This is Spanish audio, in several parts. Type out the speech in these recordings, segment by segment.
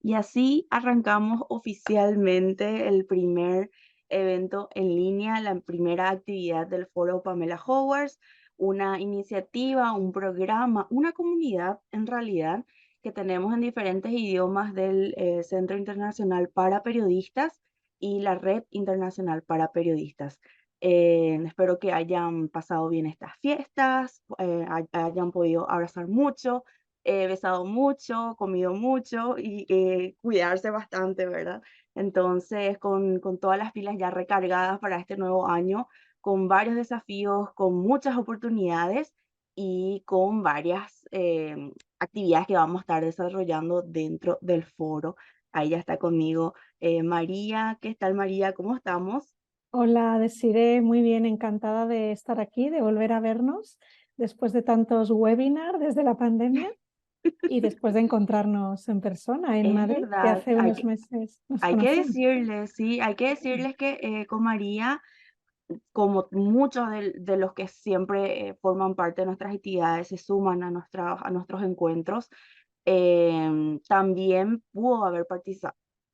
Y así arrancamos oficialmente el primer evento en línea, la primera actividad del foro Pamela Howard, una iniciativa, un programa, una comunidad en realidad que tenemos en diferentes idiomas del Centro Internacional para Periodistas y la Red Internacional para Periodistas. Espero que hayan pasado bien estas fiestas, hayan podido abrazar mucho, besado mucho, comido mucho y cuidarse bastante, ¿verdad? Entonces, con todas las pilas ya recargadas para este nuevo año, con varios desafíos, con muchas oportunidades y con varias actividades que vamos a estar desarrollando dentro del foro. Ahí ya está conmigo María. ¿Qué tal, María? ¿Cómo estamos? Hola, Desiree, muy bien, encantada de estar aquí, de volver a vernos después de tantos webinars desde la pandemia y después de encontrarnos en persona en Es Madrid, que verdad, hace unos meses nos hay que conocimos. decirles, sí, hay que decirles que con María, como muchos de los que siempre forman parte de nuestras actividades, se suman a nuestros encuentros, también pudo haber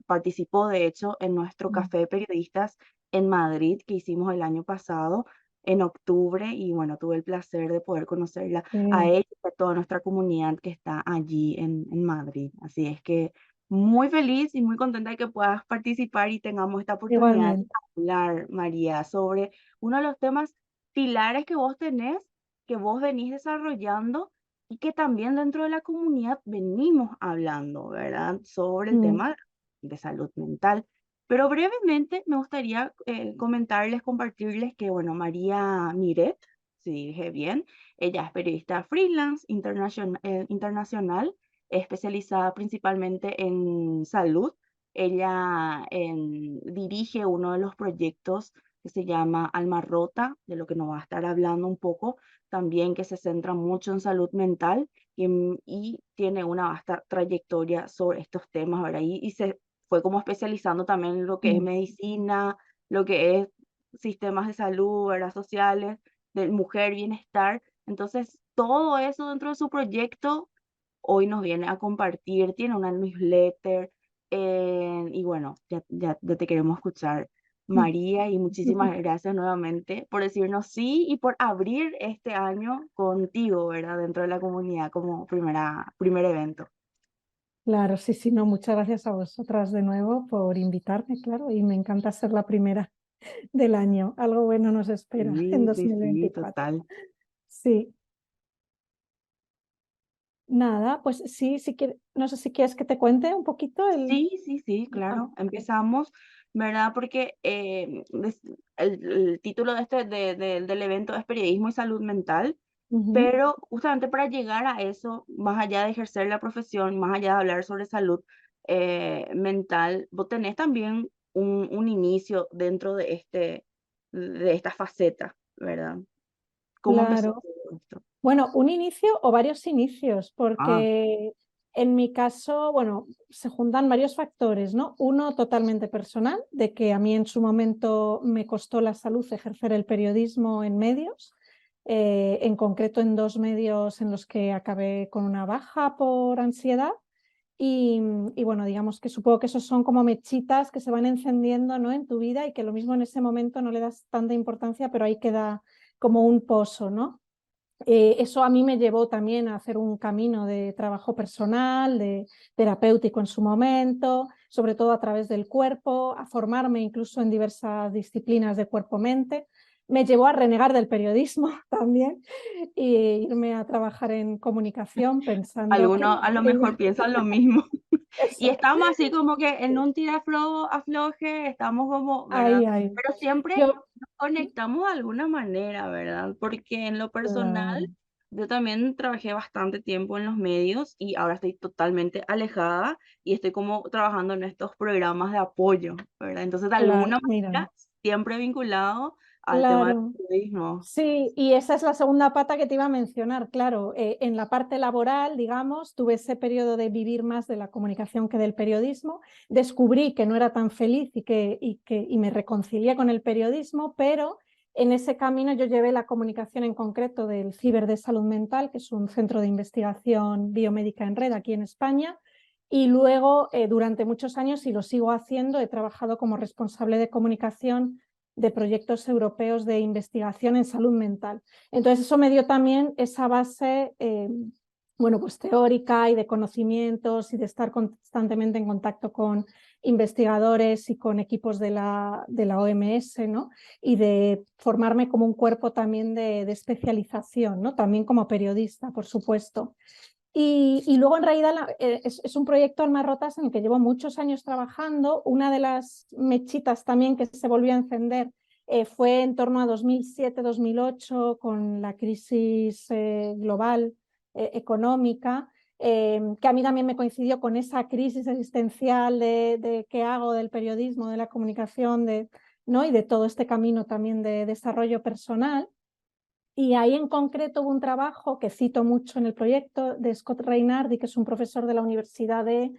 participó, de hecho, en nuestro Mm. café de periodistas en Madrid que hicimos el año pasado, en octubre, y bueno, tuve el placer de poder conocerla a Sí, ella y a toda nuestra comunidad que está allí en Madrid. Así es que muy feliz y muy contenta de que puedas participar y tengamos esta oportunidad de igualmente. hablar, María, sobre uno de los temas pilares que vos tenés, que vos venís desarrollando y que también dentro de la comunidad venimos hablando, ¿verdad? Sobre el Mm. tema de salud mental. Pero brevemente me gustaría comentarles, compartirles que, bueno, María Miret, si dije bien, ella es periodista freelance internacional, especializada principalmente en salud. Ella dirige uno de los proyectos que se llama Alma Rota, de lo que nos va a estar hablando un poco, también que se centra mucho en salud mental y tiene una vasta trayectoria sobre estos temas, ¿verdad? Y se fue como especializando también en lo que es Mm. medicina, lo que es sistemas de salud, ¿verdad? Sociales, de mujer, bienestar. Entonces, todo eso dentro de su proyecto hoy nos viene a compartir, tiene una newsletter, y bueno, ya te queremos escuchar, Mm. María, y muchísimas gracias nuevamente por decirnos sí y por abrir este año contigo, ¿verdad? Dentro de la comunidad como primer evento. Claro, sí, sí, no, muchas gracias a vosotras de nuevo por invitarme, claro, y me encanta ser la primera del año. Algo bueno nos espera en Sí, sí, sí, 2024. total. Sí, nada, pues sí, sí no sé si quieres que te cuente un poquito el... Sí, sí, sí, Ah, claro. Empezamos, ¿verdad? Porque el título de del evento es Periodismo y Salud Mental, ujú. pero justamente para llegar a eso, más allá de ejercer la profesión, más allá de hablar sobre salud mental, vos tenés también un inicio dentro de esta faceta, ¿verdad? ¿Cómo empezó Claro. todo esto? Bueno, un inicio o varios inicios, Ah, porque en mi caso, bueno, se juntan varios factores, ¿no? Uno totalmente personal, de que a mí en su momento me costó la salud ejercer el periodismo en medios, en concreto en dos medios en los que acabé con una baja por ansiedad. Y bueno, digamos que supongo que esos son como mechitas que se van encendiendo, ¿no? En tu vida y que lo mismo en ese momento no le das tanta importancia, pero ahí queda como un pozo, ¿no? Eso a mí me llevó también a hacer un camino de trabajo personal, de terapéutico en su momento, sobre todo a través del cuerpo, a formarme incluso en diversas disciplinas de cuerpo-mente. Me llevó a renegar del periodismo también e irme a trabajar en comunicación pensando que algunos a lo mejor piensan lo mismo. Y eso, estamos así como que en un afloje, estamos como, ¿verdad? ahí, ahí. Pero siempre Yo, nos conectamos de alguna manera, ¿verdad? Porque en lo personal, claro. yo también trabajé bastante tiempo en los medios y ahora estoy totalmente alejada y estoy como trabajando en estos programas de apoyo, ¿verdad? Entonces, de Claro, alguna mira, manera, siempre vinculado al tema del claro. periodismo. Sí, y esa es la segunda pata que te iba a mencionar, claro. En la parte laboral, digamos, tuve ese periodo de vivir más de la comunicación que del periodismo. Descubrí que no era tan feliz y me reconcilié con el periodismo, pero en ese camino yo llevé la comunicación en concreto del Ciber de Salud Mental, que es un centro de investigación biomédica en red aquí en España, Y luego, durante muchos años, y lo sigo haciendo, he trabajado como responsable de comunicación de proyectos europeos de investigación en salud mental. Entonces, eso me dio también esa base bueno, pues teórica y de conocimientos y de estar constantemente en contacto con investigadores y con equipos de la OMS, ¿no? Y de formarme como un cuerpo también de especialización, ¿no? También como periodista, por supuesto. Y luego en realidad es un proyecto Almas Rotas en el que llevo muchos años trabajando. Una de las mechitas también que se volvió a encender fue en torno a 2007-2008 con la crisis global económica, que a mí también me coincidió con esa crisis existencial de qué hago del periodismo, de la comunicación, ¿no? Y de todo este camino también de desarrollo personal. Y ahí en concreto hubo un trabajo que cito mucho en el proyecto de Scott Reynardi, que es un profesor de la Universidad de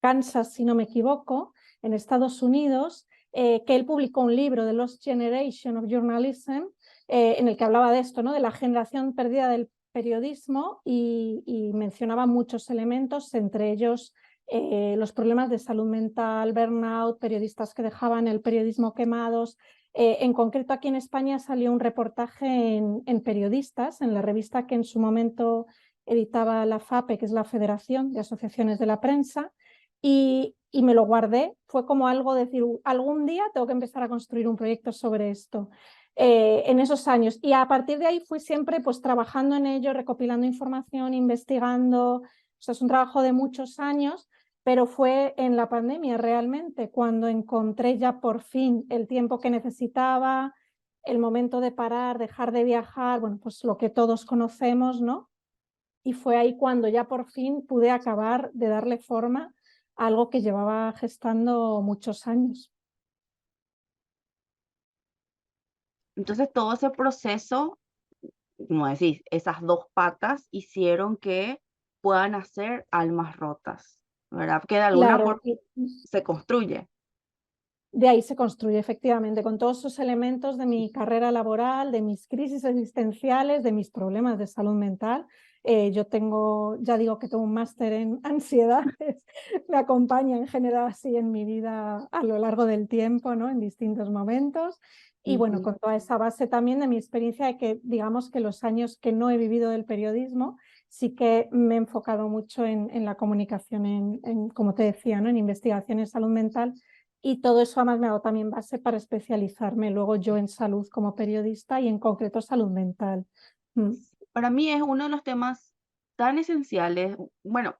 Kansas, si no me equivoco, en Estados Unidos, que él publicó un libro, The Lost Generation of Journalism, en el que hablaba de esto, ¿no? De la generación perdida del periodismo y mencionaba muchos elementos, entre ellos los problemas de salud mental, burnout, periodistas que dejaban el periodismo quemados. En concreto, aquí en España salió un reportaje en Periodistas, en la revista que en su momento editaba la FAPE, que es la Federación de Asociaciones de la Prensa, y me lo guardé. Fue como algo de decir, algún día tengo que empezar a construir un proyecto sobre esto. En esos años. Y a partir de ahí fui siempre pues, trabajando en ello, recopilando información, investigando. O sea, es un trabajo de muchos años, pero fue en la pandemia realmente cuando encontré ya por fin el tiempo que necesitaba, el momento de parar, dejar de viajar, bueno, pues lo que todos conocemos, ¿no? Y fue ahí cuando ya por fin pude acabar de darle forma a algo que llevaba gestando muchos años. Entonces todo ese proceso, como decís, esas dos patas hicieron que puedan hacer almas rotas, ¿verdad? Que de alguna Claro, forma se construye. de ahí se construye efectivamente con todos esos elementos de mi carrera laboral, de mis crisis existenciales, de mis problemas de salud mental. Yo tengo, ya digo que tengo un máster en ansiedades, me acompaña en general así en mi vida a lo largo del tiempo, ¿no? En distintos momentos. Y bueno, Ujú. con toda esa base también de mi experiencia de que digamos que los años que no he vivido del periodismo, sí que me he enfocado mucho en la comunicación, como te decía, ¿no? En investigación en salud mental y todo eso además me ha dado también base para especializarme luego yo en salud como periodista y en concreto salud mental. Mm. Para mí es uno de los temas tan esenciales, bueno,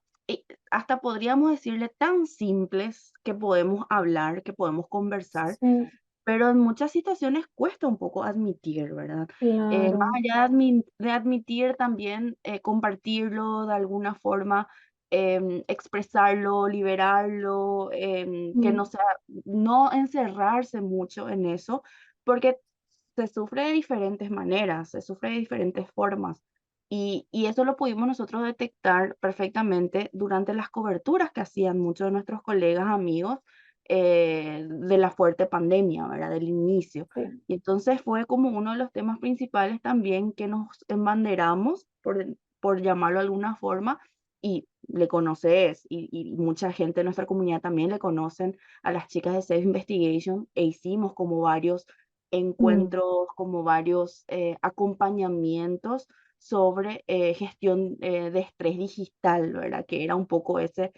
hasta podríamos decirle tan simples que podemos hablar, que podemos conversar, Sí, pero en muchas situaciones cuesta un poco admitir, ¿verdad? Más claro. allá de admitir también compartirlo de alguna forma, expresarlo, liberarlo, que Mm. no sea, no encerrarse mucho en eso, porque se sufre de diferentes maneras, se sufre de diferentes formas. Y eso lo pudimos nosotros detectar perfectamente durante las coberturas que hacían muchos de nuestros colegas, amigos, de la fuerte pandemia, ¿verdad? Del inicio. Sí. Y entonces fue como uno de los temas principales también que nos embanderamos, por llamarlo de alguna forma, y le conoces, y mucha gente de nuestra comunidad también le conocen a las chicas de Safe Investigation, e hicimos como varios Mm. encuentros, como varios acompañamientos sobre gestión de estrés digital, ¿verdad? Que era un poco ese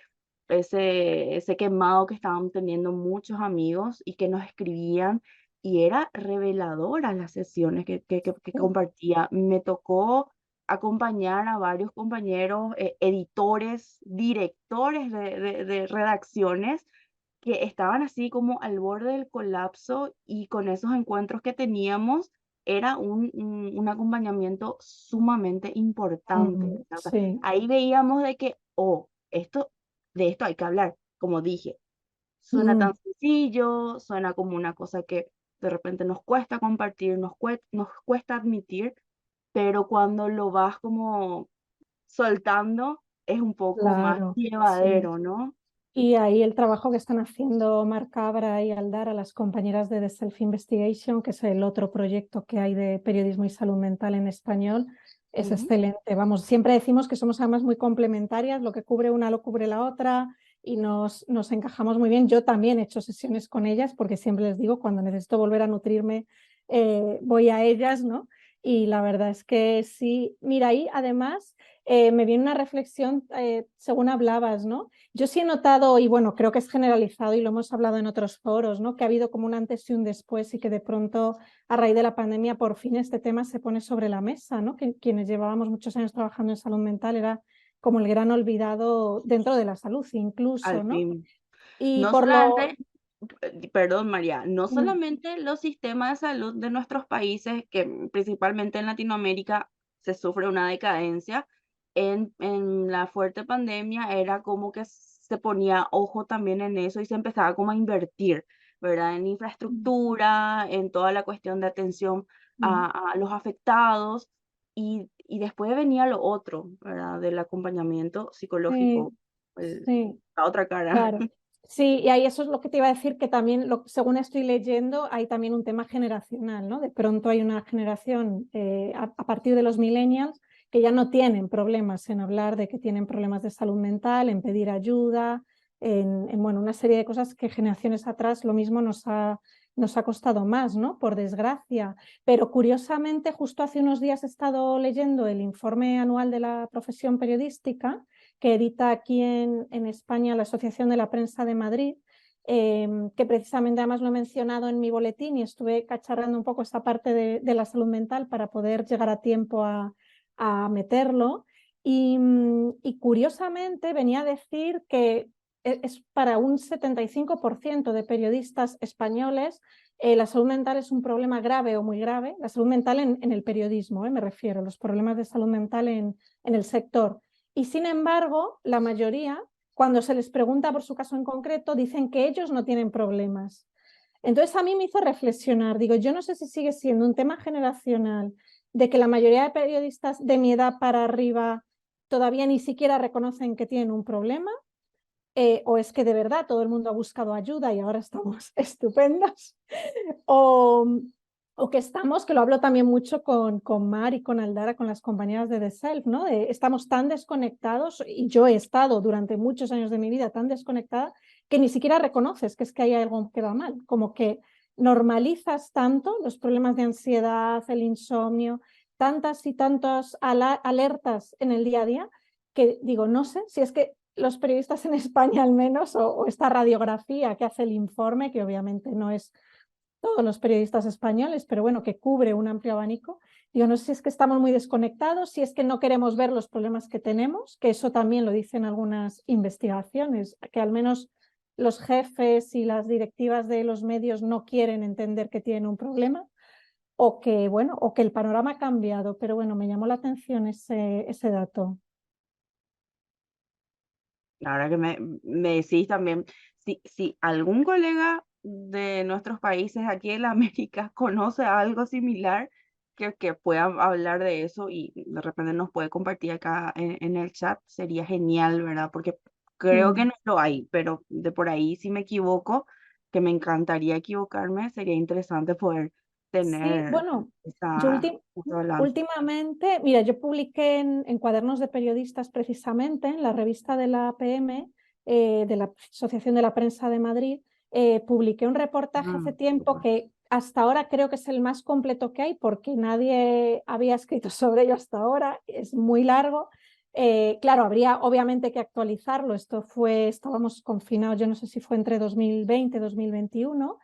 quemado que estaban teniendo muchos amigos y que nos escribían, y era reveladora las sesiones que Sí. compartía. Me tocó acompañar a varios compañeros, editores, directores de redacciones que estaban así como al borde del colapso, y con esos encuentros que teníamos era un acompañamiento sumamente importante, Mm. ¿verdad? O sea, Sí. ahí veíamos de que, oh, de esto hay que hablar, como dije, suena Mm. tan sencillo, suena como una cosa que de repente nos cuesta compartir, nos cuesta admitir, pero cuando lo vas como soltando es un poco más Claro, sí. llevadero, ¿no? Y ahí el trabajo que están haciendo Marc Cabra y Aldar a las compañeras de The Self Investigation, que es el otro proyecto que hay de periodismo y salud mental en español, es Ujú. excelente. Vamos, siempre decimos que somos además muy complementarias, lo que cubre una lo cubre la otra y nos encajamos muy bien. Yo también he hecho sesiones con ellas porque siempre les digo, cuando necesito volver a nutrirme, voy a ellas, ¿no? Y la verdad es que sí. Mira, ahí además me viene una reflexión según hablabas, ¿no? Yo sí he notado, y bueno, creo que es generalizado y lo hemos hablado en otros foros, ¿no? Que ha habido como un antes y un después y que de pronto a raíz de la pandemia por fin este tema se pone sobre la mesa, ¿no? Que quienes llevábamos muchos años trabajando en salud mental era como el gran olvidado dentro de la salud incluso, Al ¿no? fin. Y No por lo... solamente, perdón María, no Mm, solamente los sistemas de salud de nuestros países, que principalmente en Latinoamérica se sufre una decadencia, en la fuerte pandemia era como que se ponía ojo también en eso y se empezaba como a invertir, ¿verdad? En mm, infraestructura, en toda la cuestión de atención mm, a los afectados y después venía lo otro, ¿verdad? Del acompañamiento psicológico, sí, el- sí. la otra cara. Claro, sí, y ahí eso es lo que te iba a decir, que también, según estoy leyendo, hay también un tema generacional, ¿no? De pronto hay una generación a partir de los millennials que ya no tienen problemas en hablar de que tienen problemas de salud mental, en pedir ayuda, bueno, una serie de cosas que generaciones atrás lo mismo nos ha costado más, ¿no? Por desgracia. Pero curiosamente, justo hace unos días he estado leyendo el informe anual de la profesión periodística que edita aquí en España la Asociación de la Prensa de Madrid, que precisamente además lo he mencionado en mi boletín y estuve cacharrando un poco esta parte de la salud mental para poder llegar a tiempo a meterlo. Y curiosamente venía a decir que es para un 75% de periodistas españoles la salud mental es un problema grave o muy grave, la salud mental en el periodismo, me refiero, los problemas de salud mental en el sector. Y sin embargo, la mayoría, cuando se les pregunta por su caso en concreto, dicen que ellos no tienen problemas. Entonces a mí me hizo reflexionar, digo, yo no sé si sigue siendo un tema generacional de que la mayoría de periodistas de mi edad para arriba todavía ni siquiera reconocen que tienen un problema, o es que de verdad todo el mundo ha buscado ayuda y ahora estamos estupendas, o, o que estamos, que lo hablo también mucho con Mar y con Aldara, con las compañeras de The Self, ¿no? Estamos tan desconectados, y yo he estado durante muchos años de mi vida tan desconectada, que ni siquiera reconoces que es que hay algo que va mal, como que normalizas tanto los problemas de ansiedad, el insomnio, tantas y tantas alertas en el día a día, que digo, no sé si es que los periodistas en España al menos, o esta radiografía que hace el informe, que obviamente no es todos los periodistas españoles, pero bueno, que cubre un amplio abanico. Digo, no sé si es que estamos muy desconectados, si es que no queremos ver los problemas que tenemos, que eso también lo dicen algunas investigaciones, que al menos los jefes y las directivas de los medios no quieren entender que tienen un problema, o que, bueno, o que el panorama ha cambiado, pero bueno, me llamó la atención ese dato. Ahora que me decís también, si algún colega de nuestros países aquí en la América conoce algo similar, que pueda hablar de eso y de repente nos puede compartir acá en el chat, sería genial, ¿verdad? Porque creo que Mm. no lo hay, pero de por ahí si me equivoco, que me encantaría equivocarme, sería interesante poder Sí, tener bueno, yo esa punto de lanza. últimamente, mira, yo publiqué en Cuadernos de Periodistas precisamente, en la revista de la APM, de la Asociación de la Prensa de Madrid, publiqué un reportaje hace tiempo Súper. que hasta ahora creo que es el más completo que hay porque nadie había escrito sobre ello hasta ahora, es muy largo. Claro, habría obviamente que actualizarlo, estábamos confinados, yo no sé si fue entre 2020 y 2021.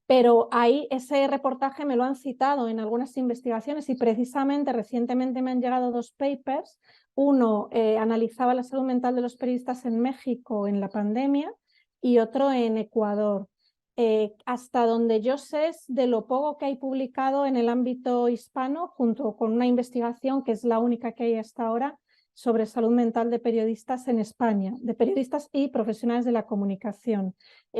Pero ahí ese reportaje me lo han citado en algunas investigaciones y precisamente recientemente me han llegado dos papers. Uno analizaba la salud mental de los periodistas en México en la pandemia y otro en Ecuador. Hasta donde yo sé es de lo poco que hay publicado en el ámbito hispano, junto con una investigación que es la única que hay hasta ahora sobre salud mental de periodistas en España, de periodistas y profesionales de la comunicación.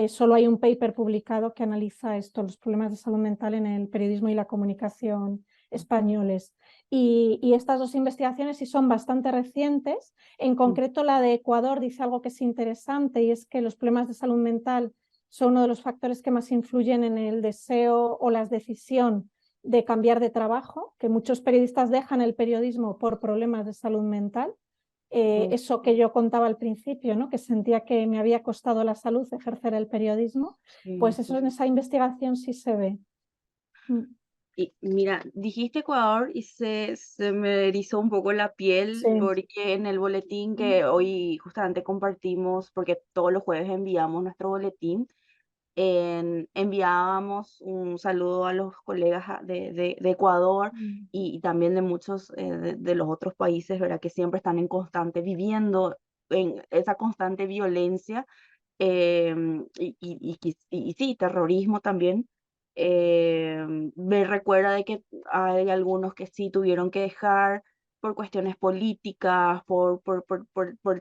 Solo hay un paper publicado que analiza esto, los problemas de salud mental en el periodismo y la comunicación españoles. Y estas dos investigaciones sí son bastante recientes. En concreto, la de Ecuador dice algo que es interesante y es que los problemas de salud mental son uno de los factores que más influyen en el deseo o la decisión de cambiar de trabajo, que muchos periodistas dejan el periodismo por problemas de salud mental. eso que yo contaba al principio, ¿no? Que sentía que me había costado la salud ejercer el periodismo, Sí, pues eso sí. en esa investigación sí se ve. Mm, Y mira, dijiste Ecuador y se me erizó un poco la piel sí. porque en el boletín que hoy justamente compartimos, porque todos los jueves enviamos nuestro boletín, enviábamos un saludo a los colegas de Ecuador Mm, y también de muchos de los otros países, ¿verdad? Que siempre están en constante, viviendo en esa constante violencia y sí, terrorismo también. Me recuerda de que hay algunos que sí tuvieron que dejar por cuestiones políticas, por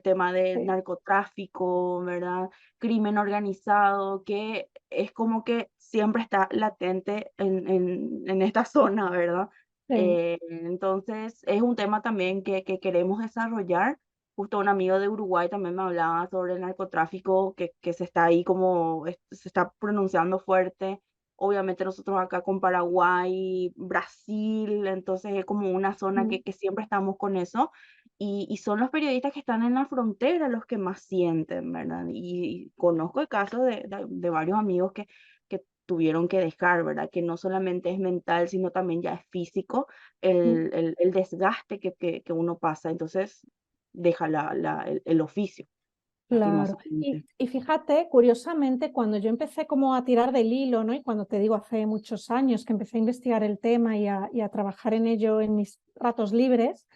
tema de sí, narcotráfico, ¿verdad? Crimen organizado, que es como que siempre está latente en esta zona, ¿verdad? sí. Entonces, es un tema también que queremos desarrollar. Justo un amigo de Uruguay también me hablaba sobre el narcotráfico que se está ahí como, se está pronunciando fuerte. Obviamente nosotros acá con Paraguay, Brasil, entonces es como una zona Mm, que siempre estamos con eso. Y son los periodistas que están en la frontera los que más sienten, ¿verdad? Y conozco el caso de varios amigos que tuvieron que dejar, ¿verdad? Que no solamente es mental, sino también ya es físico mm. el desgaste que uno pasa. Entonces, deja el oficio, Claro. lastimosamente. Y fíjate, curiosamente, cuando yo empecé como a tirar del hilo, ¿no? Y cuando te digo hace muchos años que empecé a investigar el tema y a trabajar en ello en mis ratos libres,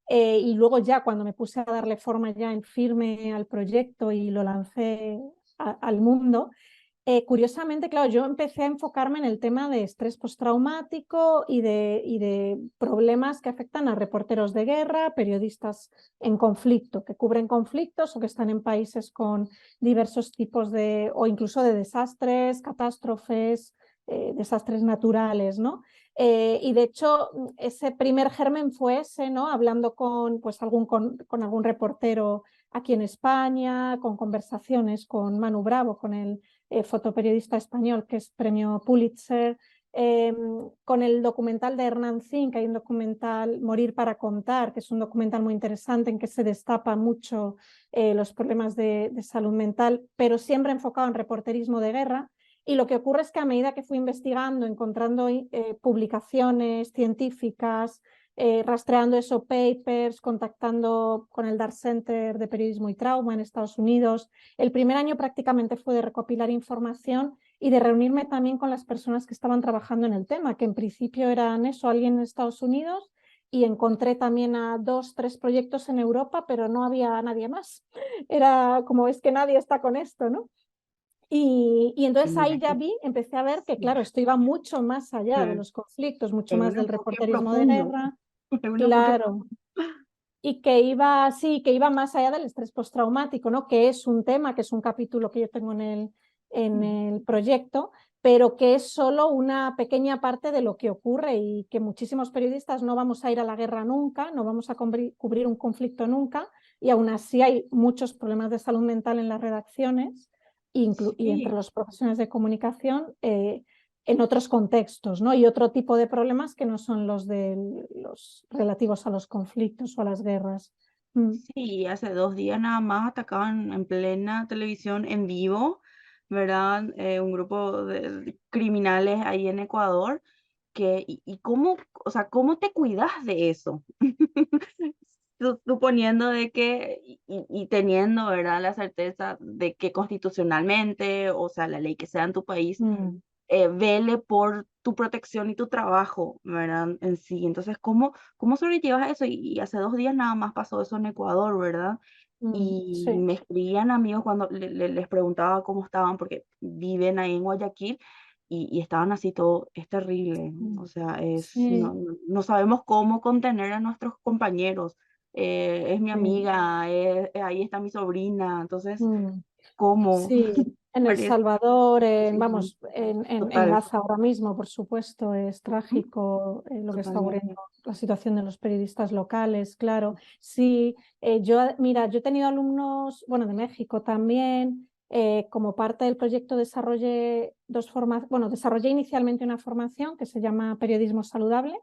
y luego ya cuando me puse a darle forma ya en firme al proyecto y lo lancé al mundo, curiosamente, claro, yo empecé a enfocarme en el tema de estrés postraumático y de problemas que afectan a reporteros de guerra, periodistas en conflicto, que cubren conflictos o que están en países con diversos tipos de, o incluso de desastres, catástrofes, desastres naturales, ¿no? Y de hecho, ese primer germen fue ese, ¿no? Hablando con, pues, con algún reportero aquí en España, con conversaciones con Manu Bravo, con el fotoperiodista español que es premio Pulitzer, con el documental de Hernán Zin, que hay un documental Morir para contar, que es un documental muy interesante en que se destapa mucho los problemas de salud mental, pero siempre enfocado en reporterismo de guerra. Y lo que ocurre es que a medida que fui investigando, encontrando publicaciones científicas, rastreando esos papers, contactando con el Dart Center de Periodismo y Trauma en Estados Unidos, el primer año prácticamente fue de recopilar información y de reunirme también con las personas que estaban trabajando en el tema, que en principio eran eso, alguien en Estados Unidos, y encontré también a 2, 3 proyectos en Europa, pero no había nadie más. Era como es que nadie está con esto, ¿no? Y Y entonces mira ahí ya que vi, empecé a ver que, sí, claro, esto iba mucho más allá de eh, los conflictos, mucho es más un del enfoque reporterismo de profundo, guerra, es un enfoque claro, profundo. y que iba, sí, que iba más allá del estrés postraumático, ¿no? Que es un tema, que es un capítulo que yo tengo en el proyecto, pero que es solo una pequeña parte de lo que ocurre y que muchísimos periodistas no vamos a ir a la guerra nunca, no vamos a cubrir un conflicto nunca, y aún así hay muchos problemas de salud mental en las redacciones y entre Sí, los profesionales de comunicación. En otros contextos, ¿no? Y otro tipo de problemas que no son los relativos a los conflictos o a las guerras. Mm, sí, hace 2 días nada más atacaban en plena televisión en vivo, ¿verdad? Un grupo de criminales ahí en Ecuador, y cómo, o sea, ¿cómo te cuidas de eso? Suponiendo de que, y teniendo, ¿verdad? La certeza de que constitucionalmente, o sea, la ley que sea en tu país, mm, vele por tu protección y tu trabajo, ¿verdad? En sí. Entonces, ¿cómo sobrellevas eso? Y hace 2 días nada más pasó eso en Ecuador, ¿verdad? Y sí, me escribían amigos cuando les preguntaba cómo estaban, porque viven ahí en Guayaquil y estaban así todo, es terrible. O mm, sea, sí, no sabemos cómo contener a nuestros compañeros. Es mi sí. amiga, ahí está mi sobrina, entonces, Mm. ¿cómo? Sí, en El Parece, Salvador, sí, vamos, en total. Gaza ahora mismo, por supuesto, es Ujú, trágico lo que está ocurriendo, totalmente. la situación de los periodistas locales, claro. Sí, mira, yo he tenido alumnos, bueno, de México también, como parte del proyecto desarrollé desarrollé inicialmente una formación que se llama Periodismo Saludable,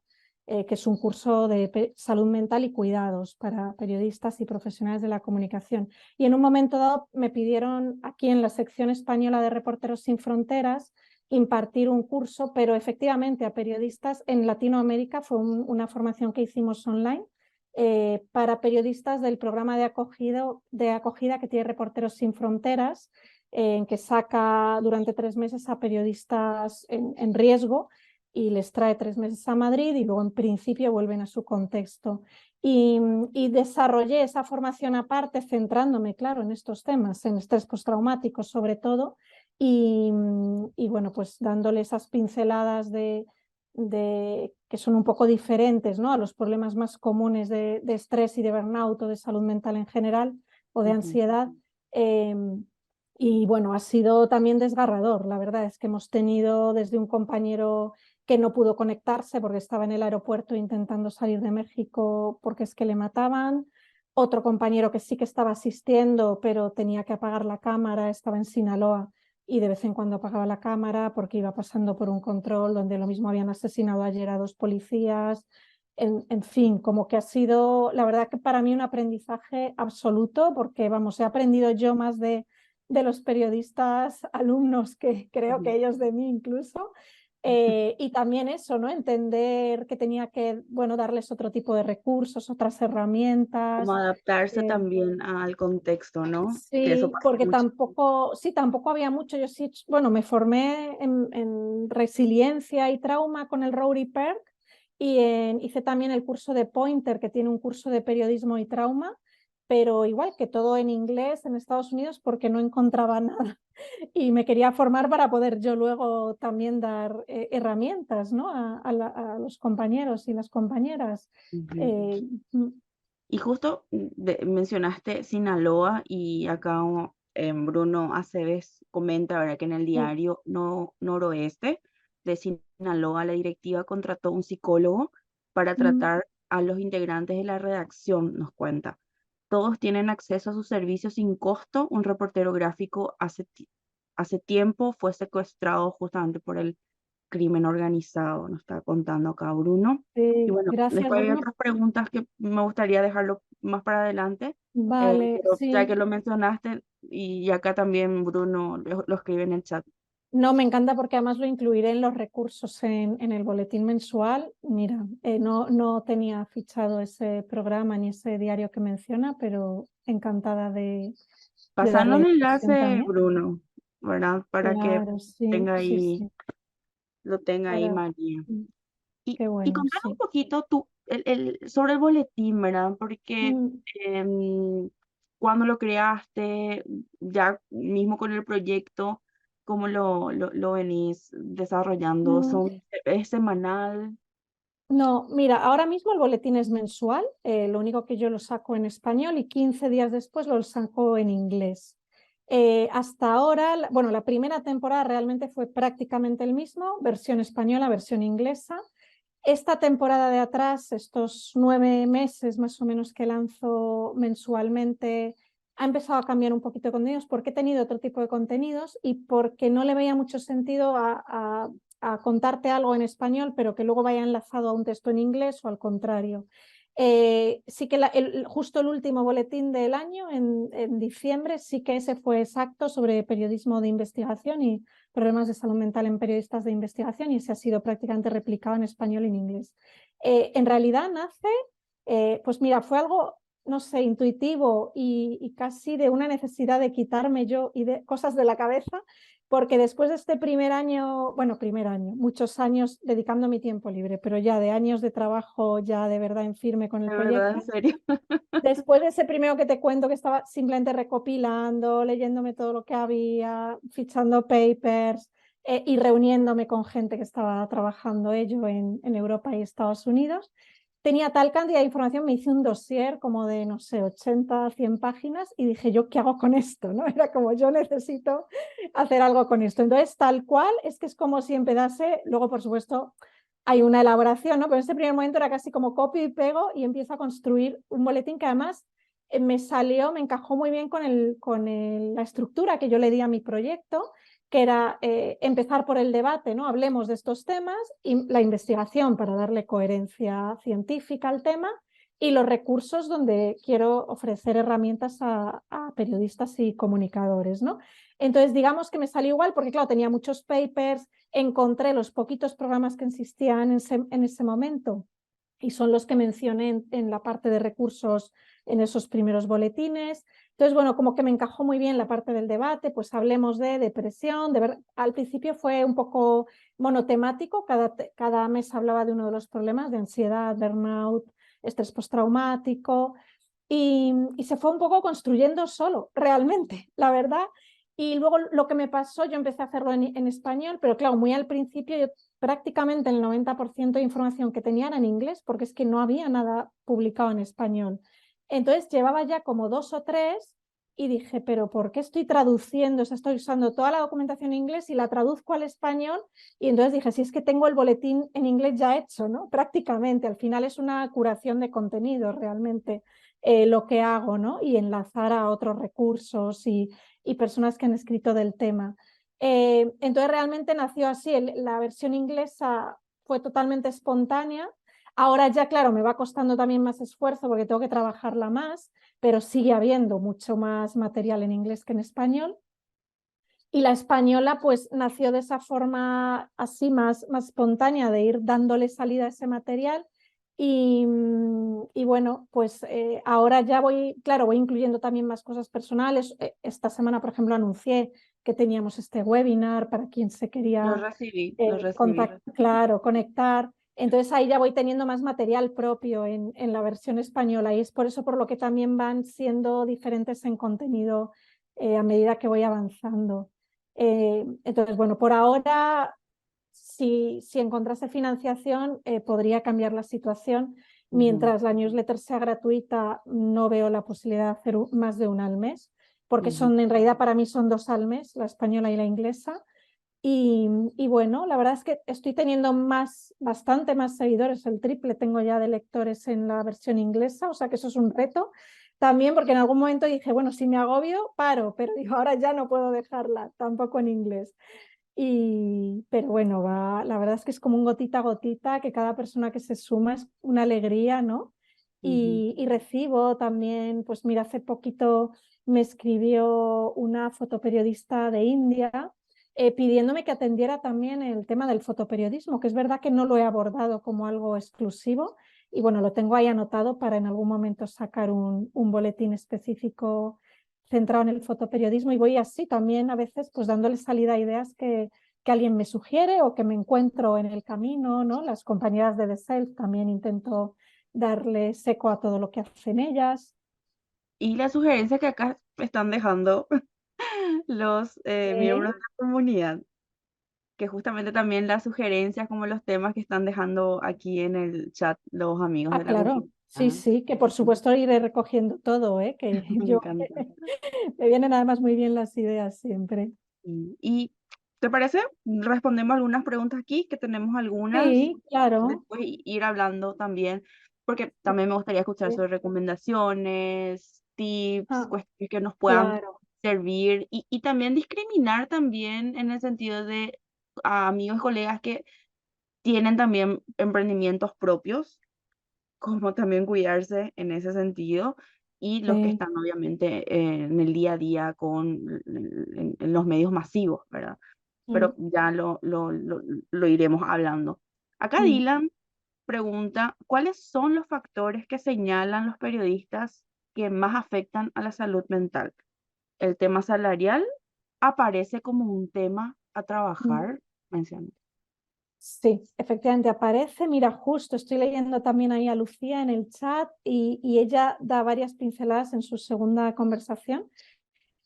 que es un curso de salud mental y cuidados para periodistas y profesionales de la comunicación. Y en un momento dado me pidieron aquí en la sección española de Reporteros Sin Fronteras impartir un curso, pero efectivamente a periodistas en Latinoamérica. Fue una formación que hicimos online para periodistas del programa de acogida que tiene Reporteros Sin Fronteras, en que saca durante 3 meses a periodistas en riesgo y les trae 3 meses a Madrid y luego en principio vuelven a su contexto. Y desarrollé esa formación aparte centrándome, claro, en estos temas, en estrés postraumático sobre todo, y bueno, pues dándole esas pinceladas que son un poco diferentes, ¿no?, a los problemas más comunes de estrés y de burnout o de salud mental en general o de ansiedad. Y bueno, ha sido también desgarrador. La verdad es que hemos tenido desde un compañero que no pudo conectarse porque estaba en el aeropuerto intentando salir de México porque es que le mataban. Otro compañero que sí que estaba asistiendo, pero tenía que apagar la cámara, estaba en Sinaloa y de vez en cuando apagaba la cámara porque iba pasando por un control donde lo mismo habían asesinado ayer a 2 policías. En fin, como que ha sido, la verdad que para mí un aprendizaje absoluto, porque vamos, he aprendido yo más de los periodistas alumnos que creo que ellos de mí incluso. Y también eso, ¿no?, entender que tenía que, bueno, darles otro tipo de recursos, otras Como herramientas. adaptarse también al contexto, ¿no? Que eso Sí, pasa porque mucho. tampoco había mucho. Yo sí, bueno, me formé en resiliencia y trauma con el Rowley Perk y hice también el curso de Pointer, que tiene un curso de periodismo y trauma, pero igual que todo en inglés en Estados Unidos porque no encontraba nada y me quería formar para poder yo luego también dar herramientas, ¿no?, a los compañeros y las compañeras. Ujú. Eh, Y justo mencionaste Sinaloa y acá Bruno Aceves comenta, ¿verdad?, que en el diario Noroeste de Sinaloa la directiva contrató un psicólogo para tratar a los integrantes de la redacción, nos cuenta. Todos tienen acceso a sus servicios sin costo. Un reportero gráfico hace tiempo fue secuestrado justamente por el crimen organizado, nos está contando acá Bruno. Y bueno, gracias, después hay Bruno. otras preguntas que me gustaría dejarlo más para adelante, Vale, pero ya que sí. lo mencionaste, y acá también Bruno lo escribe en el chat. No, me encanta porque además lo incluiré en los recursos en el boletín mensual. Mira, no tenía fichado ese programa ni ese diario que menciona, pero encantada de darle Pasanos el difusión enlace, también. Bruno, ¿verdad? Para que Claro, sí, tenga sí, ahí, sí. lo tenga ahí Para... María. mm, Y, Qué y bueno, contanos un sí. poquito sobre el boletín, ¿verdad? Porque Mm, em, cuando lo creaste, ya mismo con el proyecto, ¿cómo lo venís desarrollando? mm. ¿Es semanal? No, mira, ahora mismo el boletín es mensual, lo único que yo lo saco en español y 15 días después lo saco en inglés. Hasta ahora, bueno, la primera temporada realmente fue prácticamente el mismo, versión española, versión inglesa. Esta temporada de atrás, estos 9 meses más o menos que lanzo mensualmente, ha empezado a cambiar un poquito de contenidos porque he tenido otro tipo de contenidos y porque no le veía mucho sentido a contarte algo en español, pero que luego vaya enlazado a un texto en inglés o al contrario. Sí que justo el último boletín del año, en diciembre, sí que ese fue exacto sobre periodismo de investigación y problemas de salud mental en periodistas de investigación, y ese ha sido prácticamente replicado en español y en inglés. En realidad nace, pues mira, fue algo, no sé, intuitivo y casi de una necesidad de quitarme yo y de cosas de la cabeza, porque después de este primer año, muchos años dedicando mi tiempo libre, pero ya de años de trabajo ya de verdad en firme con el ¿De verdad, proyecto, en serio? después de ese primero que te cuento que estaba simplemente recopilando, leyéndome todo lo que había, fichando papers y reuniéndome con gente que estaba trabajando ello en Europa y Estados Unidos, tenía tal cantidad de información, me hice un dossier como de, no sé, 80, 100 páginas y dije, ¿yo qué hago con esto? ¿No? Era como, yo necesito hacer algo con esto. Entonces, tal cual, es que es como si empezase, luego por supuesto hay una elaboración, ¿no? Pero en ese primer momento era casi como copio y pego y empiezo a construir un boletín que además me encajó muy bien con la estructura que yo le di a mi proyecto, que era empezar por el debate, ¿no? Hablemos de estos temas, y la investigación para darle coherencia científica al tema, y los recursos donde quiero ofrecer herramientas a periodistas y comunicadores, ¿no? Entonces, digamos que me salió igual porque, claro, tenía muchos papers, encontré los poquitos programas que existían en ese momento y son los que mencioné en la parte de recursos en esos primeros boletines. Entonces, bueno, como que me encajó muy bien la parte del debate, pues hablemos de depresión, al principio fue un poco monotemático, cada mes hablaba de uno de los problemas, de ansiedad, burnout, estrés postraumático, y se fue un poco construyendo solo, realmente, la verdad. Y luego lo que me pasó, yo empecé a hacerlo en español, pero claro, muy al principio yo prácticamente el 90% de información que tenía era en inglés, porque es que no había nada publicado en español. Entonces llevaba ya como 2 o 3 y dije, pero ¿por qué estoy traduciendo? O sea, estoy usando toda la documentación en inglés y la traduzco al español. Y entonces dije, si es que tengo el boletín en inglés ya hecho, ¿no? Prácticamente, al final es una curación de contenido realmente lo que hago, ¿no? Y enlazar a otros recursos y personas que han escrito del tema. Entonces realmente nació así, la versión inglesa fue totalmente espontánea. Ahora ya, claro, me va costando también más esfuerzo porque tengo que trabajarla más, pero sigue habiendo mucho más material en inglés que en español. Y la española pues nació de esa forma así más espontánea de ir dándole salida a ese material y bueno, pues ahora ya claro, voy incluyendo también más cosas personales. Esta semana, por ejemplo, anuncié que teníamos este webinar para quien se Lo quería recibí, lo recibí. claro, conectar. Entonces ahí ya voy teniendo más material propio en la versión española y es por eso por lo que también van siendo diferentes en contenido a medida que voy avanzando. Entonces, bueno, por ahora, si encontrase financiación, podría cambiar la situación. Ujú, Mientras la newsletter sea gratuita, no veo la posibilidad de hacer más de una al mes, porque ujú. en realidad para mí son 2 al mes, la española y la inglesa. Y bueno, la verdad es que estoy teniendo bastante más seguidores, el triple tengo ya de lectores en la versión inglesa, o sea que eso es un reto. También porque en algún momento dije, bueno, si me agobio, paro, pero digo, ahora ya no puedo dejarla, tampoco en inglés. Pero bueno, la verdad es que es como un gotita a gotita, que cada persona que se suma es una alegría, ¿no? Ujú. Y recibo también, pues mira, hace poquito me escribió una fotoperiodista de India pidiéndome que atendiera también el tema del fotoperiodismo, que es verdad que no lo he abordado como algo exclusivo y bueno, lo tengo ahí anotado para en algún momento sacar un boletín específico centrado en el fotoperiodismo y voy así también a veces pues dándole salida a ideas que alguien me sugiere o que me encuentro en el camino, ¿no? Las compañeras de The Self también intento darle seco a todo lo que hacen ellas. Y la sugerencia que acá están dejando los miembros de la comunidad, que justamente también las sugerencias como los temas que están dejando aquí en el chat los amigos Ah, de la comunidad. claro, sí, sí, que por supuesto iré recogiendo todo, ¿eh? Que Me yo encanta. me vienen además muy bien las ideas siempre. ¿Y te parece? Respondemos algunas preguntas aquí, que tenemos algunas. Sí, claro. Después ir hablando también, porque también me gustaría escuchar Sí. sobre recomendaciones, tips, Ah, cuestiones que nos puedan claro. servir y también discriminar también en el sentido de a amigos y colegas que tienen también emprendimientos propios, como también cuidarse en ese sentido, y los que Sí. están obviamente en el día a día en los medios masivos, ¿verdad? Mm, Pero ya lo iremos hablando. Acá mm. Dylan pregunta, ¿cuáles son los factores que señalan los periodistas que más afectan a la salud mental? ¿El tema salarial aparece como un tema a Mm. trabajar? Menciona. Sí, efectivamente aparece. Mira, justo estoy leyendo también ahí a Lucía en el chat y ella da varias pinceladas en su segunda conversación,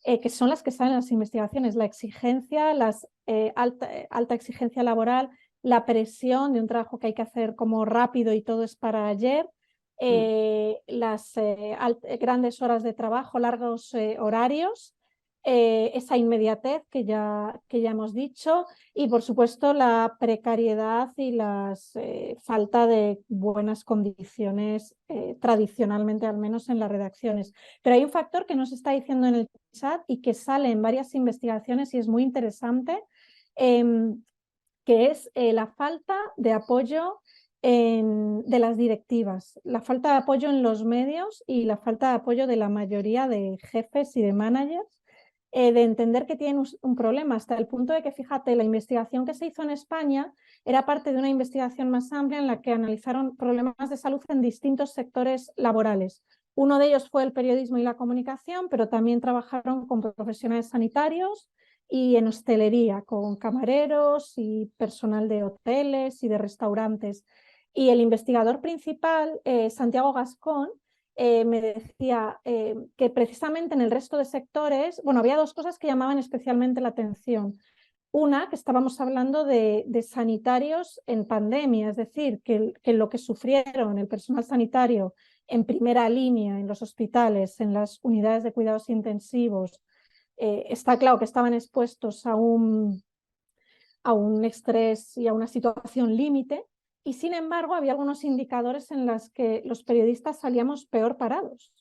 que son las que salen en las investigaciones, la exigencia, alta exigencia laboral, la presión de un trabajo que hay que hacer como rápido y todo es para ayer, Mm, las grandes horas de trabajo, largos horarios esa inmediatez que ya hemos dicho y, por supuesto, la precariedad y la falta de buenas condiciones, tradicionalmente al menos en las redacciones. Pero hay un factor que nos está diciendo en el chat y que sale en varias investigaciones y es muy interesante, que es la falta de apoyo de las directivas, la falta de apoyo en los medios y la falta de apoyo de la mayoría de jefes y de managers, de entender que tienen un problema, hasta el punto de que, fíjate, la investigación que se hizo en España era parte de una investigación más amplia en la que analizaron problemas de salud en distintos sectores laborales. Uno de ellos fue el periodismo y la comunicación, pero también trabajaron con profesionales sanitarios y en hostelería, con camareros y personal de hoteles y de restaurantes. Y el investigador principal, Santiago Gascón, me decía que precisamente en el resto de sectores, bueno, había dos cosas que llamaban especialmente la atención. Una, que estábamos hablando de sanitarios en pandemia, es decir, que lo que sufrieron el personal sanitario en primera línea, en los hospitales, en las unidades de cuidados intensivos, está claro que estaban expuestos a un estrés y a una situación límite, y sin embargo había algunos indicadores en los que los periodistas salíamos peor parados.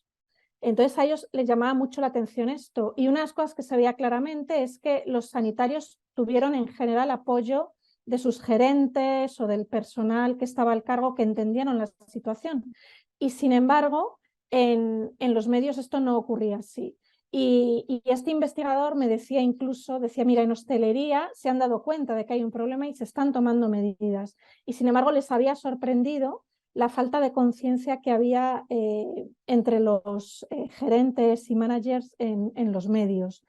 Entonces a ellos les llamaba mucho la atención esto, y una de las cosas que se veía claramente es que los sanitarios tuvieron en general apoyo de sus gerentes o del personal que estaba al cargo, que entendieron la situación. Y sin embargo, en los medios esto no ocurría así. Y este investigador me decía incluso, decía, mira, en hostelería se han dado cuenta de que hay un problema y se están tomando medidas. Y sin embargo les había sorprendido la falta de conciencia que había entre los gerentes y managers en los medios.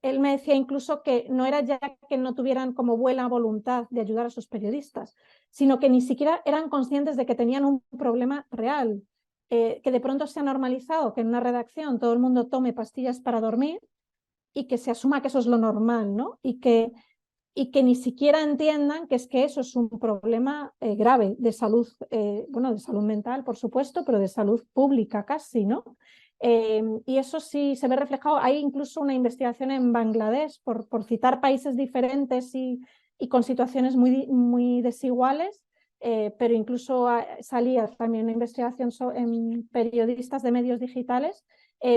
Él me decía incluso que no era ya que no tuvieran como buena voluntad de ayudar a sus periodistas, sino que ni siquiera eran conscientes de que tenían un problema real, que de pronto se ha normalizado que en una redacción todo el mundo tome pastillas para dormir y que se asuma que eso es lo normal, ¿no? Y que ni siquiera entiendan que es que eso es un problema grave de salud, bueno, de salud mental, por supuesto, pero de salud pública casi, ¿no? Y eso sí se ve reflejado. Hay incluso una investigación en Bangladesh, por citar países diferentes y con situaciones muy desiguales, pero incluso salía también una investigación en periodistas de medios digitales,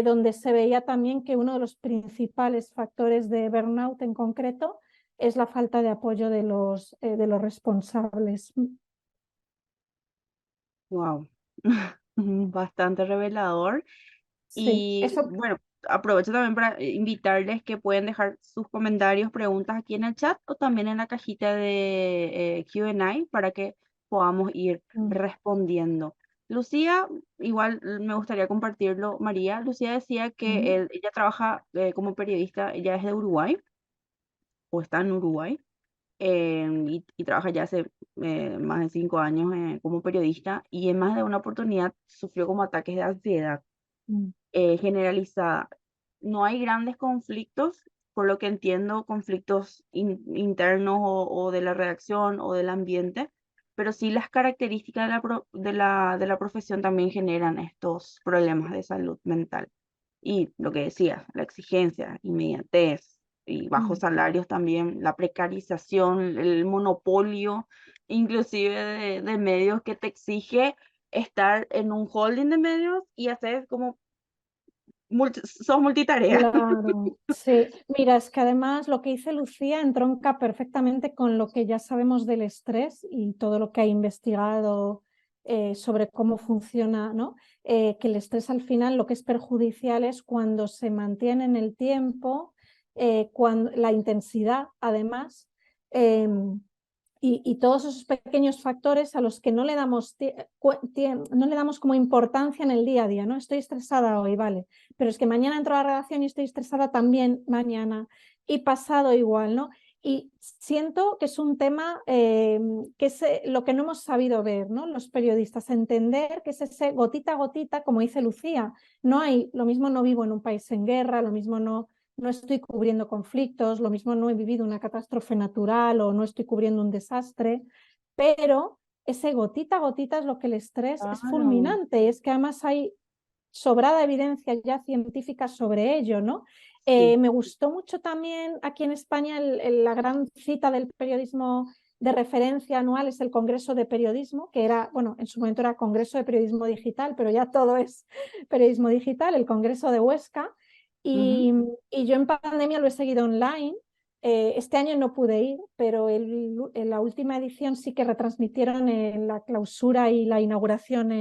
donde se veía también que uno de los principales factores de burnout en concreto es la falta de apoyo de los responsables. Wow, bastante revelador. Sí, Y eso. bueno, aprovecho también para invitarles que pueden dejar sus comentarios, preguntas aquí en el chat o también en la cajita de Q&A para que podamos ir respondiendo. Lucía, igual me gustaría compartirlo. María, Lucía decía que ella trabaja como periodista, ella es de Uruguay o está en Uruguay y trabaja ya hace más de 5 años como periodista y en más de una oportunidad sufrió como ataques de ansiedad generalizada. No hay grandes conflictos, por lo que entiendo, conflictos internos o de la redacción o del ambiente, pero sí las características de la profesión también generan estos problemas de salud mental. Y lo que decía, la exigencia, inmediatez y bajos salarios también, la precarización, el monopolio, inclusive de medios que te exige estar en un holding de medios y hacer como sos multitarea. Claro, sí. Mira, es que además lo que dice Lucía entronca perfectamente con lo que ya sabemos del estrés y todo lo que ha investigado sobre cómo funciona, ¿no? Que el estrés al final lo que es perjudicial es cuando se mantiene en el tiempo, cuando, la intensidad además, y todos esos pequeños factores a los que no le damos, no le damos como importancia en el día a día, ¿no? Estoy estresada hoy, vale, pero es que mañana entro a la redacción y estoy estresada también mañana y pasado igual, ¿no? Y siento que es un tema que es lo que no hemos sabido ver, ¿no? Los periodistas, entender que es ese gotita a gotita, como dice Lucía, no hay, lo mismo no vivo en un país en guerra, lo mismo no estoy cubriendo conflictos, lo mismo no he vivido una catástrofe natural o no estoy cubriendo un desastre, pero ese gotita a gotita es lo que el estrés es Claro. fulminante, y es que además hay sobrada evidencia ya científica sobre ello, ¿no? Sí. Me gustó mucho también aquí en España la gran cita del periodismo de referencia anual es el Congreso de Periodismo, que era, bueno, en su momento era Congreso de Periodismo Digital, pero ya todo es periodismo digital, el Congreso de Huesca. Ujú. Y, y yo en pandemia lo he seguido online. Este año no pude ir, pero en la última edición sí que retransmitieron la clausura y la inauguración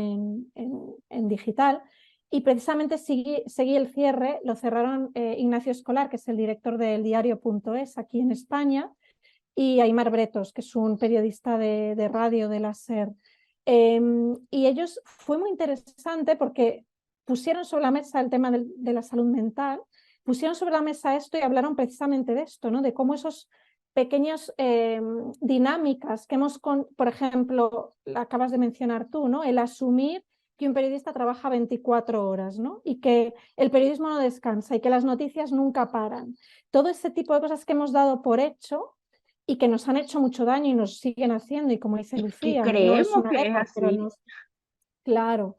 en digital. Y precisamente seguí el cierre, lo cerraron Ignacio Escolar, que es el director del diario.es aquí en España, y Aimar Bretos, que es un periodista de radio de la SER. Y ellos fue muy interesante porque pusieron sobre la mesa el tema de la salud mental, pusieron sobre la mesa esto y hablaron precisamente de esto, ¿no? De cómo esos pequeñas dinámicas que por ejemplo, acabas de mencionar tú, ¿no? El asumir que un periodista trabaja 24 horas, ¿no? Y que el periodismo no descansa y que las noticias nunca paran. Todo ese tipo de cosas que hemos dado por hecho y que nos han hecho mucho daño y nos siguen haciendo, y como dice Y que Lucía, no es creemos una que es guerra, pero así. claro,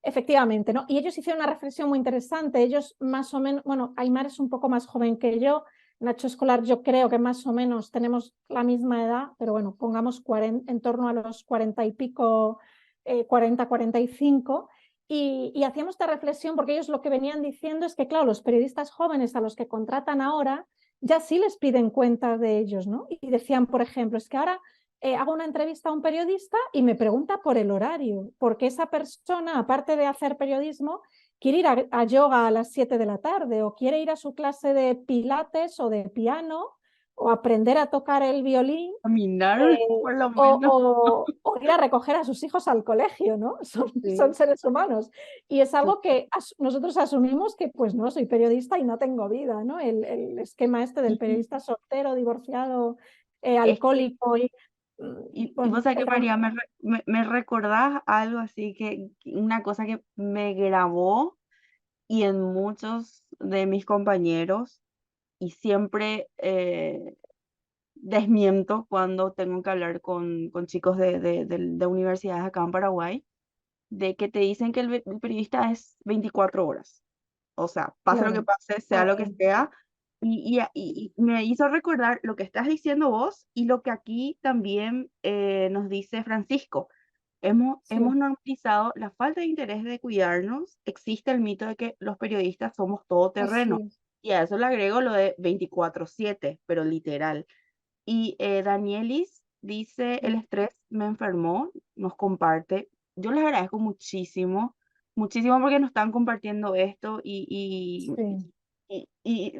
efectivamente, ¿no? Y ellos hicieron una reflexión muy interesante, ellos más o menos, bueno, Aimar es un poco más joven que yo, Nacho Escolar yo creo que más o menos tenemos la misma edad, pero bueno, pongamos en torno a los 40 y pico, 40, 45, y hacíamos esta reflexión porque ellos lo que venían diciendo es que, claro, los periodistas jóvenes a los que contratan ahora ya sí les piden cuentas de ellos, ¿no? Y decían, por ejemplo, es que ahora hago una entrevista a un periodista y me pregunta por el horario, porque esa persona, aparte de hacer periodismo, quiere ir a yoga a las 7 de la tarde o quiere ir a su clase de pilates o de piano o aprender a tocar el violín Caminar, por lo o, menos. o ir a recoger a sus hijos al colegio, ¿no? Son Sí. seres humanos. Y es algo que nosotros asumimos que, pues no, soy periodista y no tengo vida, ¿no? El esquema este del Y periodista soltero, divorciado, es que, alcohólico y vos bueno, sabés que María, me recordás algo así una cosa que me grabó y en muchos de mis compañeros, y siempre desmiento cuando tengo que hablar con chicos de universidades acá en Paraguay, de que te dicen que el periodista es 24 horas. O sea, pase lo que claro. pase, sea lo que Ahí, sea. Y me hizo recordar lo que estás diciendo vos y lo que aquí también nos dice Francisco. Hemos sí, normalizado la falta de interés de cuidarnos. Existe el mito de que los periodistas somos así todoterreno. es. Y a eso le agrego lo de 24/7, pero literal. Y Danielis dice, el estrés me enfermó, nos comparte. Yo les agradezco muchísimo, muchísimo porque nos están compartiendo esto Sí, y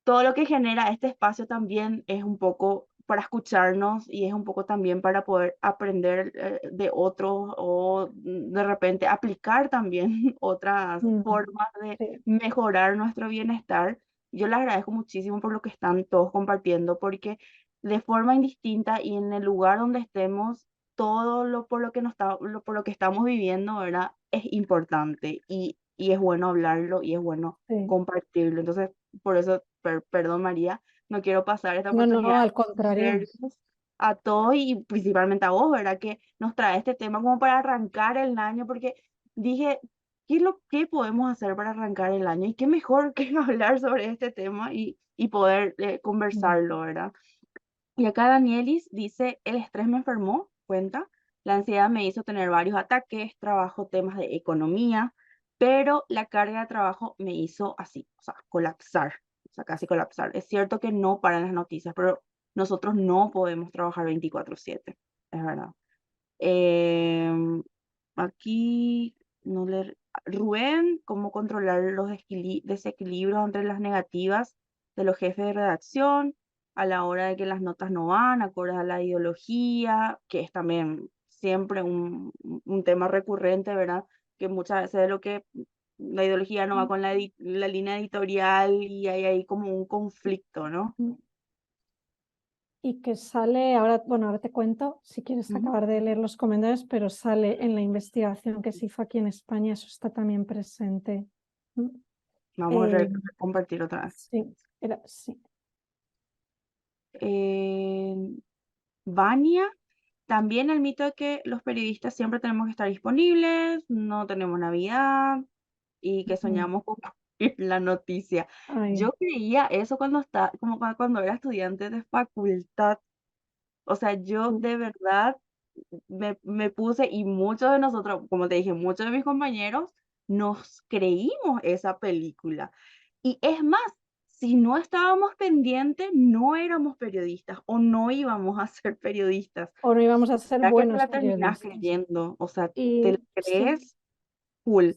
todo lo que genera este espacio también es un poco para escucharnos y es un poco también para poder aprender de otros o de repente aplicar también otras mm, formas de sí, mejorar nuestro bienestar. Yo les agradezco muchísimo por lo que están todos compartiendo porque de forma indistinta y en el lugar donde estemos, todo lo por lo que por lo que estamos viviendo, ¿verdad? Es importante y es bueno hablarlo y es bueno sí. compartirlo. Entonces, por eso, perdón María, no quiero pasar esta No, no, oportunidad al de contrario. agradecerles a todos y principalmente a vos, ¿verdad? Que nos trae este tema como para arrancar el año, porque dije, ¿qué podemos hacer para arrancar el año? Y qué mejor que hablar sobre este tema y poder Mm, conversarlo, ¿verdad? Y acá Danielis dice, el estrés me enfermó, cuenta, la ansiedad me hizo tener varios ataques, trabajo temas de economía, pero la carga de trabajo me hizo así, o sea, colapsar, o sea, casi colapsar. Es cierto que no paran las noticias, pero nosotros no podemos trabajar 24/7, es verdad. Em, aquí, no le... Rubén, cómo controlar los desequilibrios entre las negativas de los jefes de redacción a la hora de que las notas no van, acorde a la ideología, que es también siempre un tema recurrente, ¿verdad? Que muchas veces de lo que la ideología no va con la línea editorial y hay ahí como un conflicto, ¿no? mm. Y que sale, ahora, bueno, ahora te cuento, si quieres Ujú. acabar de leer los comentarios, pero sale en la investigación que se hizo aquí en España, eso está también presente. Mm. Vamos a Eh, compartir otra vez. sí, sí. Eh, Vania, también el mito de que los periodistas siempre tenemos que estar disponibles, no tenemos Navidad y que Mm, soñamos la noticia. Ay, Yo creía eso cuando era estudiante de facultad. O sea, yo mm, de verdad me puse y muchos de nosotros, como te dije, muchos de mis compañeros nos creímos esa película. Y es más, si no estábamos pendientes, no éramos periodistas o no íbamos a ser periodistas. o no íbamos a ser Ya que te buenos la terminás periodistas. creyendo, o sea, te la Y sí, crees full.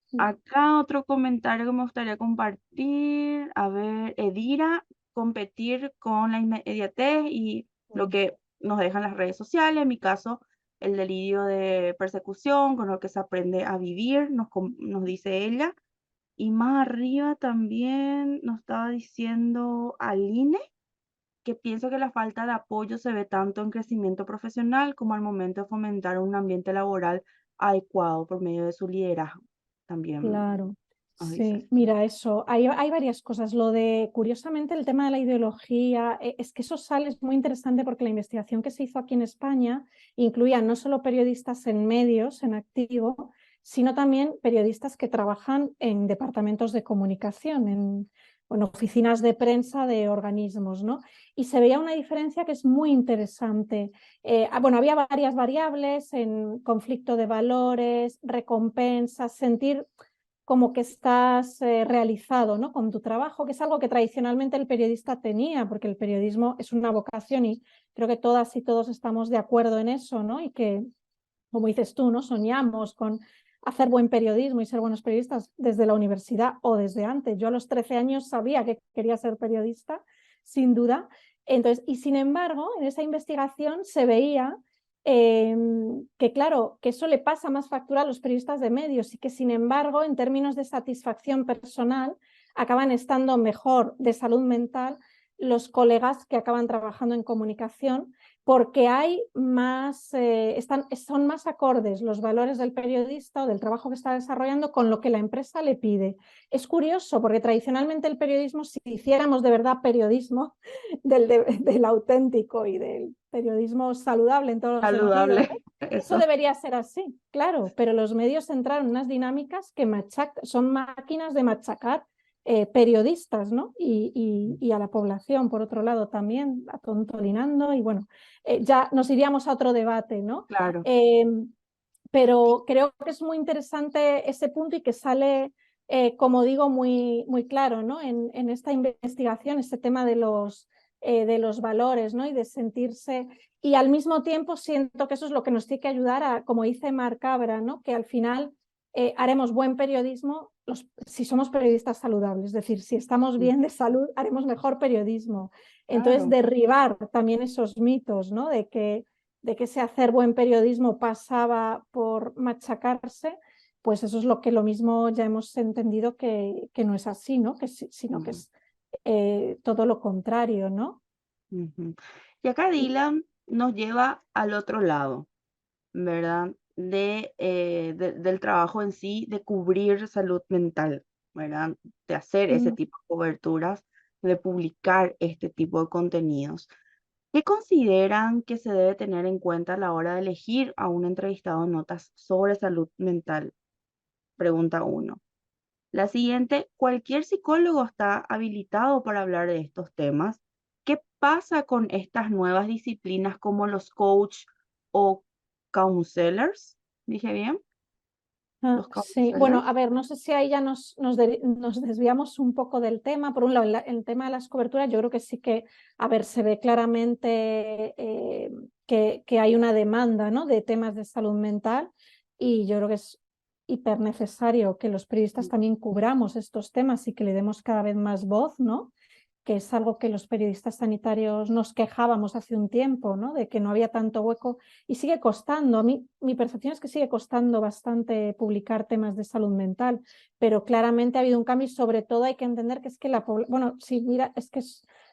sí, mm, Acá otro comentario que me gustaría compartir. A ver, Edira, competir con la inmediatez y lo mm, que nos dejan las redes sociales. En mi caso, el delirio de persecución con lo que se aprende a vivir, nos dice ella. Y más arriba también nos estaba diciendo Aline que pienso que la falta de apoyo se ve tanto en crecimiento profesional como al momento de fomentar un ambiente laboral adecuado por medio de su liderazgo. También claro. nos dice. Sí, mira, eso, hay varias cosas. Lo de, curiosamente, el tema de la ideología, es que eso sale, es muy interesante porque la investigación que se hizo aquí en España incluía no solo periodistas en medios, en activo, sino también periodistas que trabajan en departamentos de comunicación, en oficinas de prensa de organismos, ¿no? Y se veía una diferencia que es muy interesante. Bueno, había varias variables en conflicto de valores, recompensas, sentir como que estás realizado, ¿no? Con tu trabajo, que es algo que tradicionalmente el periodista tenía, porque el periodismo es una vocación y creo que todas y todos estamos de acuerdo en eso, ¿no? Y que, como dices tú, ¿no? Soñamos con hacer buen periodismo y ser buenos periodistas desde la universidad o desde antes. Yo a los 13 años sabía que quería ser periodista, sin duda. Entonces, y sin embargo, en esa investigación se veía que claro, que eso le pasa más factura a los periodistas de medios y que sin embargo, en términos de satisfacción personal, acaban estando mejor de salud mental los colegas que acaban trabajando en comunicación porque hay más, son más acordes los valores del periodista o del trabajo que está desarrollando con lo que la empresa le pide. Es curioso porque tradicionalmente el periodismo, si hiciéramos de verdad periodismo del auténtico y del periodismo saludable en todos los sentidos, Saludable, eso eso. debería ser así, claro, pero los medios entraron en unas dinámicas que son máquinas de machacar periodistas, ¿no? Y a la población, por otro lado, también, atontolinando, y bueno, ya nos iríamos a otro debate, ¿no? Claro. Pero creo que es muy interesante ese punto y que sale, como digo, muy, muy claro, ¿no? En esta investigación, este tema de los valores, ¿no? Y de sentirse, y al mismo tiempo siento que eso es lo que nos tiene que ayudar a, como dice Marc Cabra, ¿no? Que al final haremos buen periodismo si somos periodistas saludables, es decir, si estamos Mm, bien de salud, haremos mejor periodismo. Entonces, claro. derribar también esos mitos, ¿no? De que ese hacer buen periodismo pasaba por machacarse, pues eso es lo mismo ya hemos entendido que no es así, ¿no? Sino que Ujú, es todo lo contrario, ¿no? ujú. Y acá Y, Dylan nos lleva al otro lado, ¿verdad? Del trabajo en sí, de cubrir salud mental, ¿verdad? De hacer ese mm, tipo de coberturas, de publicar este tipo de contenidos. ¿Qué consideran que se debe tener en cuenta a la hora de elegir a un entrevistado en notas sobre salud mental? Pregunta uno. La siguiente, ¿cualquier psicólogo está habilitado para hablar de estos temas? ¿Qué pasa con estas nuevas disciplinas como los coach o counselors? ¿Dije bien? Los sí, bueno, a counselors. ver, no sé si ahí ya nos desviamos un poco del tema. Por un lado, el tema de las coberturas, yo creo que sí que, a ver, se ve claramente que hay una demanda, ¿no? De temas de salud mental y yo creo que es hiper necesario que los periodistas también cubramos estos temas y que le demos cada vez más voz, ¿no? Que es algo que los periodistas sanitarios nos quejábamos hace un tiempo, ¿no? De que no había tanto hueco y sigue costando. A mí, mi percepción es que sigue costando bastante publicar temas de salud mental, pero claramente ha habido un cambio y sobre todo hay que entender que es que bueno, sí, mira, es que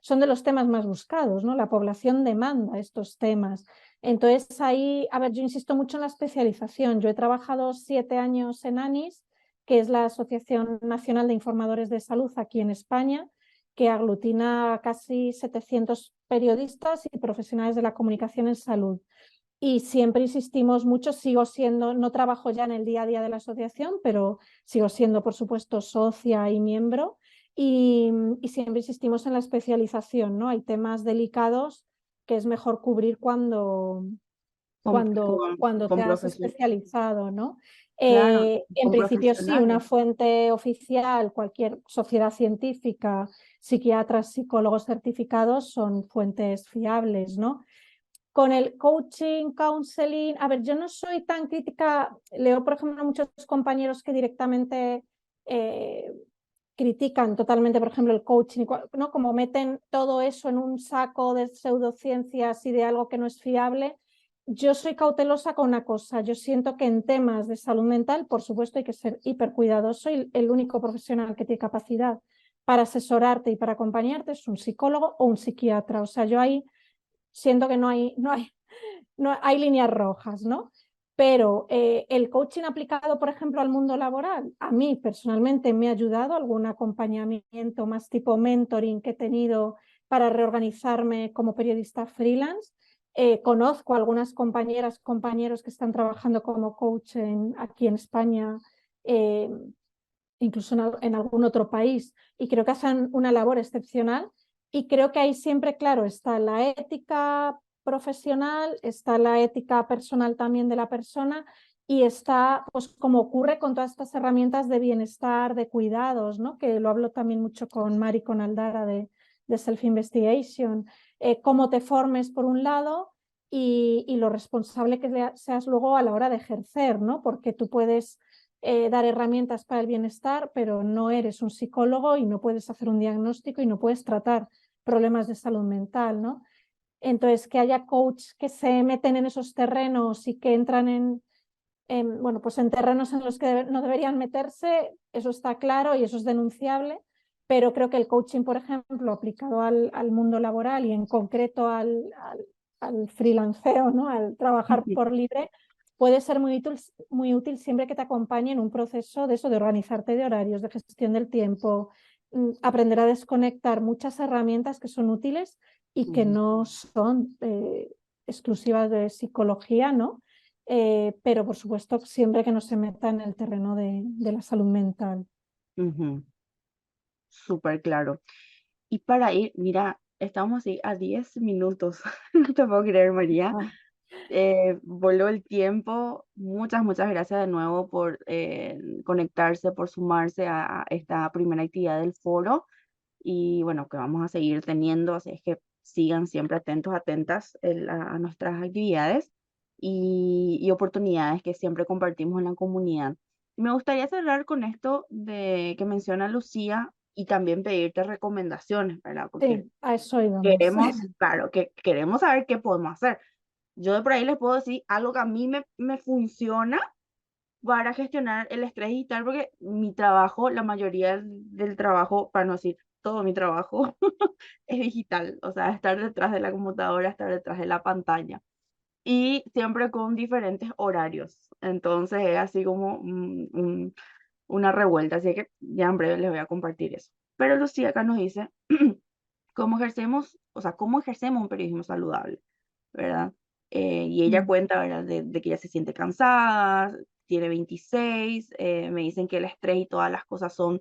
son de los temas más buscados, ¿no? La población demanda estos temas. Entonces ahí, a ver, yo insisto mucho en la especialización. Yo he trabajado 7 años en ANIS, que es la Asociación Nacional de Informadores de Salud aquí en España, que aglutina a casi 700 periodistas y profesionales de la comunicación en salud. y siempre insistimos mucho, sigo siendo, no trabajo ya en el día a día de la asociación, pero sigo siendo, por supuesto, socia y miembro, y siempre insistimos en la especialización, ¿no? Hay temas delicados que es mejor cubrir con, cuando te con has especializado, ¿no? claro, En con principio sí, una profesionales. fuente oficial, cualquier sociedad científica, psiquiatras, psicólogos certificados son fuentes fiables, ¿no? Con el coaching, counseling, a ver, yo no soy tan crítica, leo por ejemplo muchos compañeros que directamente critican totalmente, por ejemplo, el coaching, ¿no? Como meten todo eso en un saco de pseudociencias y de algo que no es fiable. Yo soy cautelosa con una cosa, yo siento que en temas de salud mental, por supuesto, hay que ser hiper cuidadoso y el único profesional que tiene capacidad para asesorarte y para acompañarte es un psicólogo o un psiquiatra. O sea, yo ahí siento que no hay líneas rojas, ¿no? Pero el coaching aplicado, por ejemplo, al mundo laboral, a mí personalmente me ha ayudado, algún acompañamiento más tipo mentoring que he tenido para reorganizarme como periodista freelance. Conozco a algunas compañeras, compañeros que están trabajando como coach aquí en España, eh, incluso en algún otro país, y creo que hacen una labor excepcional. Y creo que ahí siempre, claro, está la ética profesional, está la ética personal también de la persona y está, pues como ocurre con todas estas herramientas de bienestar, de cuidados, ¿no? Que lo hablo también mucho con Mari con Aldara de Self-Investigation, cómo te formes por un lado y lo responsable que seas luego a la hora de ejercer, ¿no? Porque tú puedes dar herramientas para el bienestar, pero no eres un psicólogo y no puedes hacer un diagnóstico y no puedes tratar problemas de salud mental, ¿no? Entonces, que haya coaches que se meten en esos terrenos y que entran bueno, pues en terrenos en los que no deberían meterse, eso está claro y eso es denunciable, pero creo que el coaching, por ejemplo, aplicado al mundo laboral y en concreto al freelanceo, ¿no? Al trabajar por libre, puede ser muy útil siempre que te acompañe en un proceso de eso, de organizarte de horarios, de gestión del tiempo, aprender a desconectar muchas herramientas que son útiles y que no son exclusivas de psicología, ¿no? Pero por supuesto siempre que no se meta en el terreno de la salud mental. Ujú, súper claro. Y para ir, mira, estamos así a 10 minutos. No te puedo creer, María. Ah, Voló el tiempo. Muchas gracias de nuevo por conectarse, por sumarse a esta primera actividad del foro. Y bueno, que vamos a seguir teniendo, así es que sigan siempre atentos, atentas a nuestras actividades y oportunidades que siempre compartimos en la comunidad. Me gustaría cerrar con esto de que menciona Lucía y también pedirte recomendaciones, ¿verdad? Porque sí, a eso íbamos. queremos, claro, que queremos saber qué podemos hacer. Yo de por ahí les puedo decir algo que a mí me funciona para gestionar el estrés digital, porque mi trabajo, la mayoría del trabajo, para no decir todo mi trabajo, es digital, o sea, estar detrás de la computadora, estar detrás de la pantalla y siempre con diferentes horarios. Entonces es así como una revuelta, así que ya en breve les voy a compartir eso. Pero Lucía acá nos dice cómo ejercemos, o sea, cómo ejercemos un periodismo saludable, ¿verdad? Y ella Mm. cuenta, ¿verdad? De que ella se siente cansada, tiene 26, me dicen que el estrés y todas las cosas son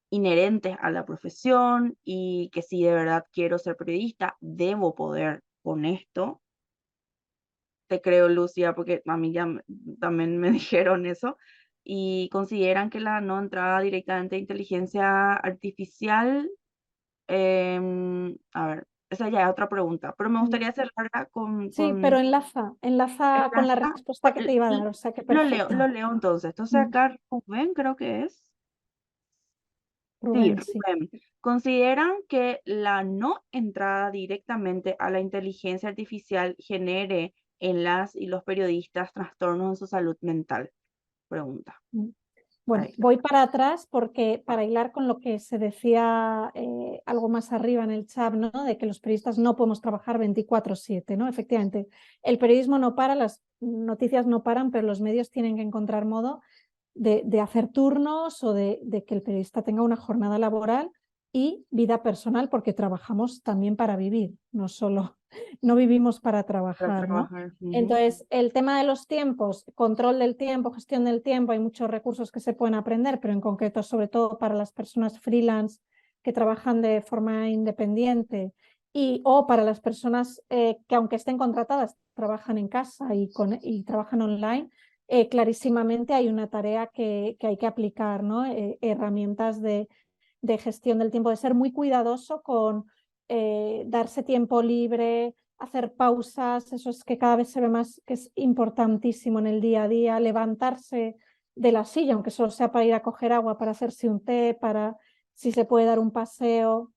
inherentes a la profesión y que si de verdad quiero ser periodista, debo poder con esto. Te creo, Lucia, porque a mí ya también me dijeron eso. Y consideran que la no entrada directamente de inteligencia artificial, a ver, esa ya es otra pregunta, pero me Mm. gustaría cerrarla Sí, con pero enlaza con la enlaza- respuesta que te iba a dar, o sea que lo perfecto. leo entonces. Entonces Mm. acá Rubén creo que es. Sí, Rubén, sí. Rubén. Consideran que la no entrada directamente a la inteligencia artificial genere en las y los periodistas trastornos en su salud mental. Pregunta. Mm. Bueno, Ahí está. voy para atrás porque para hilar con lo que se decía algo más arriba en el chat, ¿no? De que los periodistas no podemos trabajar 24/7, ¿no? Efectivamente, el periodismo no para, las noticias no paran, pero los medios tienen que encontrar modo de hacer turnos o de que el periodista tenga una jornada laboral y vida personal, porque trabajamos también para vivir, no vivimos para Para trabajar, ¿no? trabajar. Ujú. Entonces, el tema de los tiempos, control del tiempo, gestión del tiempo, hay muchos recursos que se pueden aprender, pero en concreto, sobre todo para las personas freelance que trabajan de forma independiente o para las personas que aunque estén contratadas, trabajan en casa y trabajan online, clarísimamente hay una tarea que hay que aplicar, ¿no? Herramientas de gestión del tiempo, de ser muy cuidadoso con darse tiempo libre, hacer pausas, eso es que cada vez se ve más que es importantísimo en el día a día, levantarse de la silla, aunque solo sea para ir a coger agua, para hacerse un té, para si se puede dar un paseo,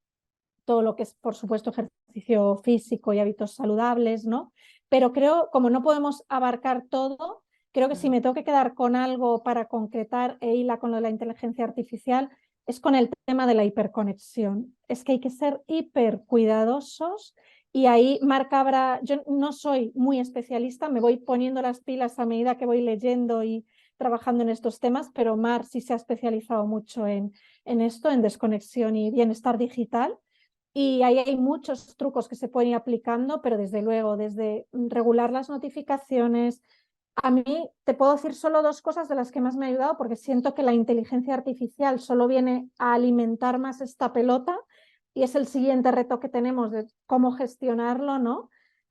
todo lo que es, por supuesto, ejercicio físico y hábitos saludables, ¿no? Pero creo, como no podemos abarcar todo, creo que si me tengo que quedar con algo para concretar e hila con lo de la inteligencia artificial, es con el tema de la hiperconexión. Es que hay que ser hiper cuidadosos y ahí Marc Cabra, yo no soy muy especialista, me voy poniendo las pilas a medida que voy leyendo y trabajando en estos temas, pero Marc sí se ha especializado mucho en esto, en desconexión y bienestar digital. Y ahí hay muchos trucos que se pueden ir aplicando, pero desde luego, desde regular las notificaciones. A mí te puedo decir solo dos cosas de las que más me ha ayudado, porque siento que la inteligencia artificial solo viene a alimentar más esta pelota y es el siguiente reto que tenemos de cómo gestionarlo, ¿no?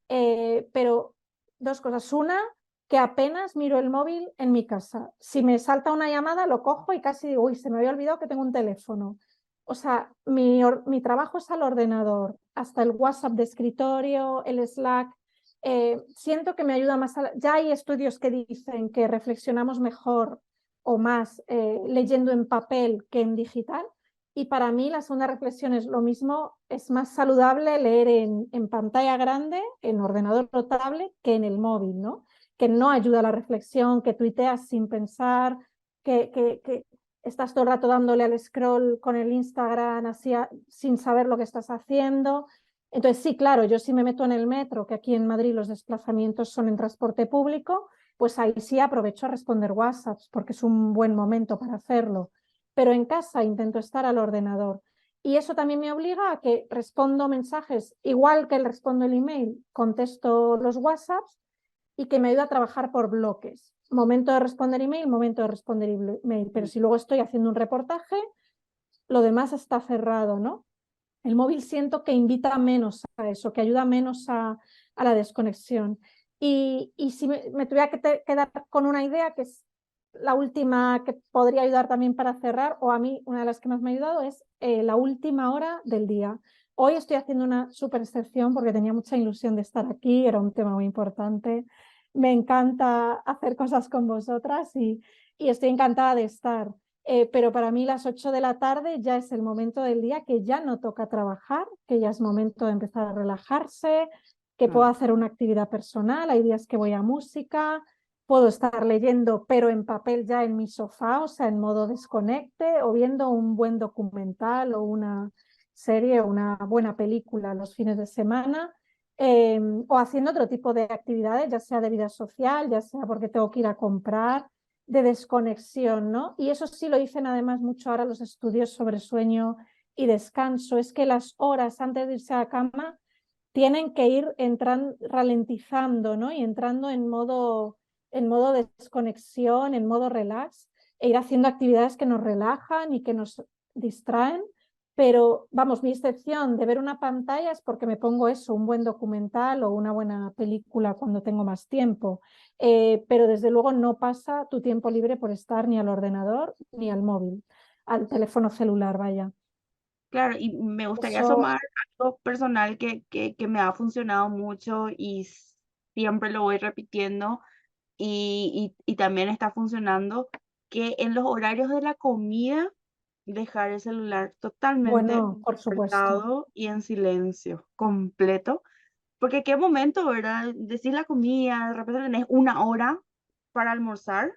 Pero dos cosas. Una, que apenas miro el móvil en mi casa. Si me salta una llamada, lo cojo y casi digo, uy, se me había olvidado que tengo un teléfono. O sea, mi trabajo es al ordenador, hasta el WhatsApp de escritorio, el Slack. Siento que me ayuda más. Ya hay estudios que dicen que reflexionamos mejor o más leyendo en papel que en digital. Y para mí la segunda reflexión es lo mismo, es más saludable leer en pantalla grande, en ordenador o tablet, que en el móvil, ¿no? Que no ayuda a la reflexión, que tuiteas sin pensar, que estás todo el rato dándole al scroll con el Instagram así sin saber lo que estás haciendo. Entonces, sí, claro, yo sí me meto en el metro, que aquí en Madrid los desplazamientos son en transporte público, pues ahí sí aprovecho a responder WhatsApps porque es un buen momento para hacerlo. Pero en casa intento estar al ordenador. Y eso también me obliga a que respondo mensajes, igual que respondo el email, contesto los WhatsApps y que me ayuda a trabajar por bloques. Momento de responder email, momento de responder email. Pero si luego estoy haciendo un reportaje, lo demás está cerrado, ¿no? El móvil siento que invita menos a eso, que ayuda menos a la desconexión. Y si me tuviera que quedar con una idea, que es la última que podría ayudar también para cerrar, o a mí una de las que más me ha ayudado, es la última hora del día. Hoy estoy haciendo una súper excepción porque tenía mucha ilusión de estar aquí, era un tema muy importante. Me encanta hacer cosas con vosotras y estoy encantada de estar. Pero para mí las 8 de la tarde ya es el momento del día que ya no toca trabajar, que ya es momento de empezar a relajarse, que puedo hacer una actividad personal, hay días que voy a música, puedo estar leyendo, pero en papel ya en mi sofá, o sea, en modo desconecte, o viendo un buen documental o una serie o una buena película los fines de semana, o haciendo otro tipo de actividades, ya sea de vida social, ya sea porque tengo que ir a comprar, de desconexión, ¿no? Y eso sí lo dicen además mucho ahora los estudios sobre sueño y descanso, es que las horas antes de irse a la cama tienen que ir entrando, ralentizando, ¿no? Y entrando en modo desconexión, en modo relax, e ir haciendo actividades que nos relajan y que nos distraen. Pero vamos, mi excepción de ver una pantalla es porque me pongo eso, un buen documental o una buena película cuando tengo más tiempo. Pero desde luego no pasa tu tiempo libre por estar ni al ordenador ni al móvil, al teléfono celular, vaya. Claro, y me gustaría Eso, sumar algo personal que me ha funcionado mucho y siempre lo voy repitiendo y también está funcionando, que en los horarios de la comida dejar el celular totalmente bueno, por supuesto. apartado y en silencio completo, porque qué momento, ¿verdad? Decir la comida, de repente tenés una hora para almorzar,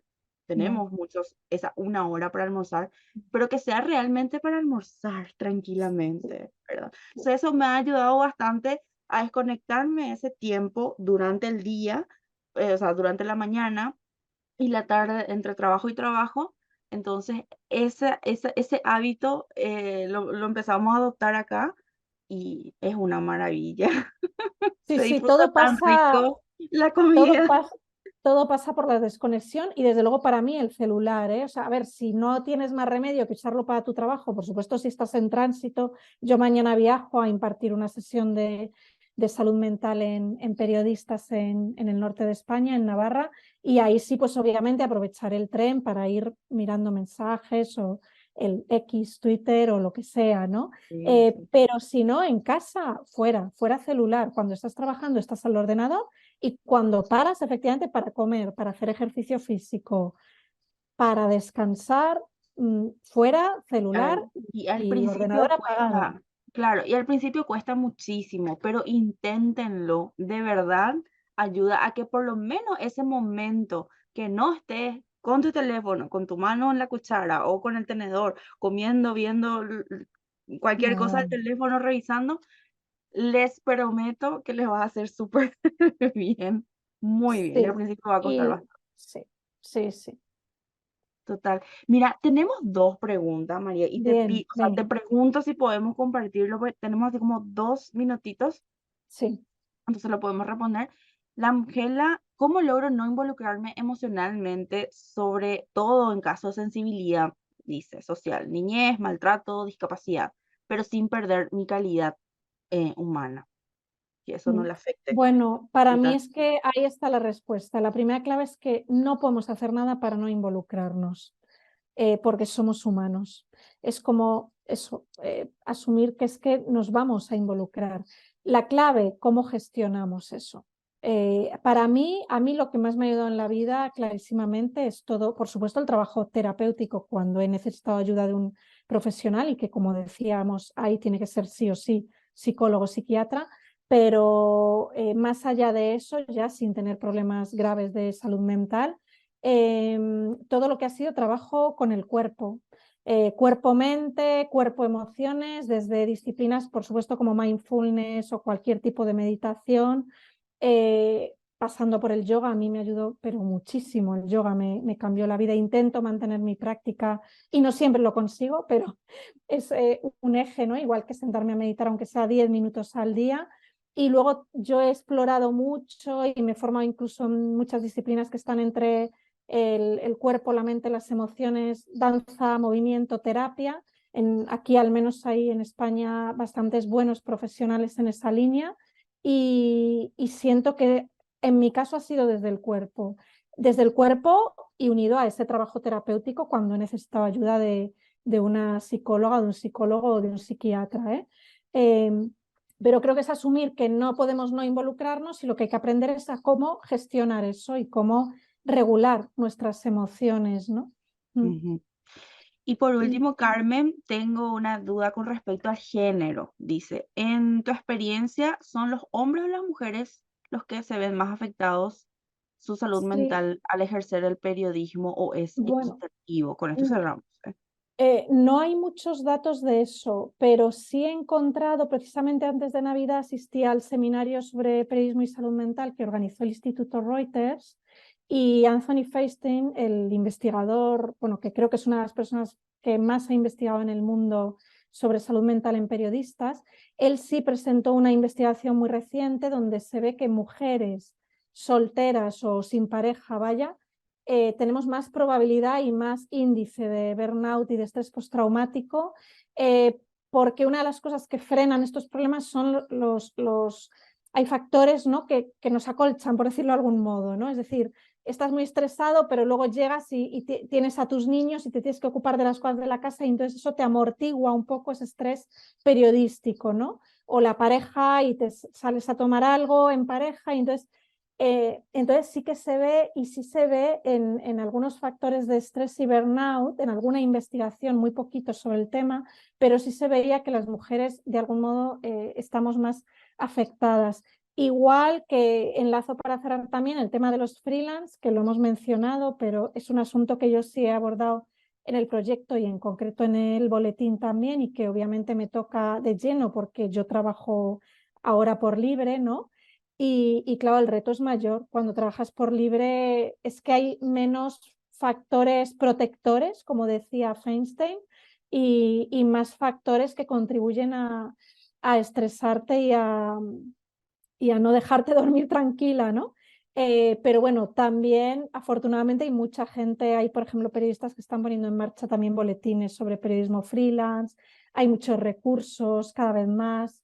Ya. tenemos muchos esa una hora para almorzar, pero que sea realmente para almorzar tranquilamente, ¿verdad? Entonces eso me ha ayudado bastante a desconectarme ese tiempo durante el día, o sea, durante la mañana y la tarde entre trabajo y trabajo. Entonces, ese hábito lo empezamos a adoptar acá y es una maravilla. Sí, Se sí, disfruta tan rico la todo comida. pasa, todo pasa por la desconexión y desde luego para mí el celular, ¿eh? O sea, a ver, si no tienes más remedio que usarlo para tu trabajo, por supuesto si estás en tránsito, yo mañana viajo a impartir una sesión de salud mental en periodistas en el norte de España, en Navarra, y ahí sí, pues obviamente aprovechar el tren para ir mirando mensajes o el X, Twitter o lo que sea, ¿no? Sí, sí. Pero si no, en casa, fuera celular. Cuando estás trabajando, estás al ordenador y cuando paras, efectivamente, para comer, para hacer ejercicio físico, para descansar, fuera celular Y al y ordenador principio apagado. cuesta, claro, y al principio cuesta muchísimo, pero inténtenlo, de verdad ayuda a que por lo menos ese momento que no estés con tu teléfono, con tu mano en la cuchara o con el tenedor, comiendo, viendo cualquier cosa del Nada. teléfono, revisando, les prometo que les va a hacer súper bien, muy bien, y al Sí, principio va a costar y bastante. sí, sí, sí. Total. Mira, tenemos 2 preguntas, María, y Bien, o sea, te venga. pregunto si podemos compartirlo, porque tenemos así como 2 minutitos, Sí. entonces lo podemos responder. La Ángela, ¿cómo logro no involucrarme emocionalmente, sobre todo en caso de sensibilidad, dice, social, niñez, maltrato, discapacidad, pero sin perder mi calidad, humana, que eso no Mm. le afecte? Bueno, para mí Total. es que ahí está la respuesta. La primera clave es que no podemos hacer nada para no involucrarnos. Porque somos humanos. Es como eso, asumir que es que nos vamos a involucrar. La clave, cómo gestionamos eso. A mí lo que más me ha ayudado en la vida clarísimamente es todo, por supuesto, el trabajo terapéutico cuando he necesitado ayuda de un profesional y que, como decíamos, ahí tiene que ser sí o sí psicólogo, psiquiatra, pero más allá de eso, ya sin tener problemas graves de salud mental, todo lo que ha sido trabajo con el cuerpo, cuerpo-mente, cuerpo-emociones, desde disciplinas, por supuesto, como mindfulness o cualquier tipo de meditación, pasando por el yoga. A mí me ayudó, pero muchísimo. El yoga me cambió la vida. Intento mantener mi práctica y no siempre lo consigo, pero es un eje, ¿no? Igual que sentarme a meditar, aunque sea 10 minutos al día. Y luego yo he explorado mucho y me he formado incluso en muchas disciplinas que están entre el cuerpo, la mente, las emociones, danza, movimiento, terapia. Aquí al menos hay en España bastantes buenos profesionales en esa línea y siento que en mi caso ha sido desde el cuerpo y unido a ese trabajo terapéutico cuando he necesitado ayuda de una psicóloga, de un psicólogo o de un psiquiatra. Pero creo que es asumir que no podemos no involucrarnos y lo que hay que aprender es a cómo gestionar eso y cómo regular nuestras emociones, ¿no? Ujú. Y por Y último, Carmen, tengo una duda con respecto al género. Dice, en tu experiencia, ¿son los hombres o las mujeres los que se ven más afectados su salud sí, mental al ejercer el periodismo o es bueno, equitativo? Con esto cerramos, ¿eh? no hay muchos datos de eso, pero sí he encontrado, precisamente antes de Navidad, asistí al seminario sobre periodismo y salud mental que organizó el Instituto Reuters y Anthony Feinstein, el investigador, bueno, que creo que es una de las personas que más ha investigado en el mundo sobre salud mental en periodistas, él sí presentó una investigación muy reciente donde se ve que mujeres solteras o sin pareja, vaya, tenemos más probabilidad y más índice de burnout y de estrés postraumático, porque una de las cosas que frenan estos problemas son hay factores, ¿no? que nos acolchan, por decirlo de algún modo, ¿no? Es decir, estás muy estresado, pero luego llegas y tienes a tus niños y te tienes que ocupar de las cosas de la casa y entonces eso te amortigua un poco ese estrés periodístico, ¿no? O la pareja y te sales a tomar algo en pareja y entonces sí que se ve y sí se ve en algunos factores de estrés y burnout, en alguna investigación, muy poquito sobre el tema, pero sí se veía que las mujeres de algún modo estamos más afectadas. Igual que enlazo para cerrar también el tema de los freelance, que lo hemos mencionado, pero es un asunto que yo sí he abordado en el proyecto y en concreto en el boletín también y que obviamente me toca de lleno porque yo trabajo ahora por libre, ¿no? Y claro, el reto es mayor. Cuando trabajas por libre es que hay menos factores protectores, como decía Feinstein, y más factores que contribuyen a estresarte y a no dejarte dormir tranquila, ¿no? Pero bueno, también afortunadamente hay mucha gente, hay por ejemplo periodistas que están poniendo en marcha también boletines sobre periodismo freelance, hay muchos recursos cada vez más.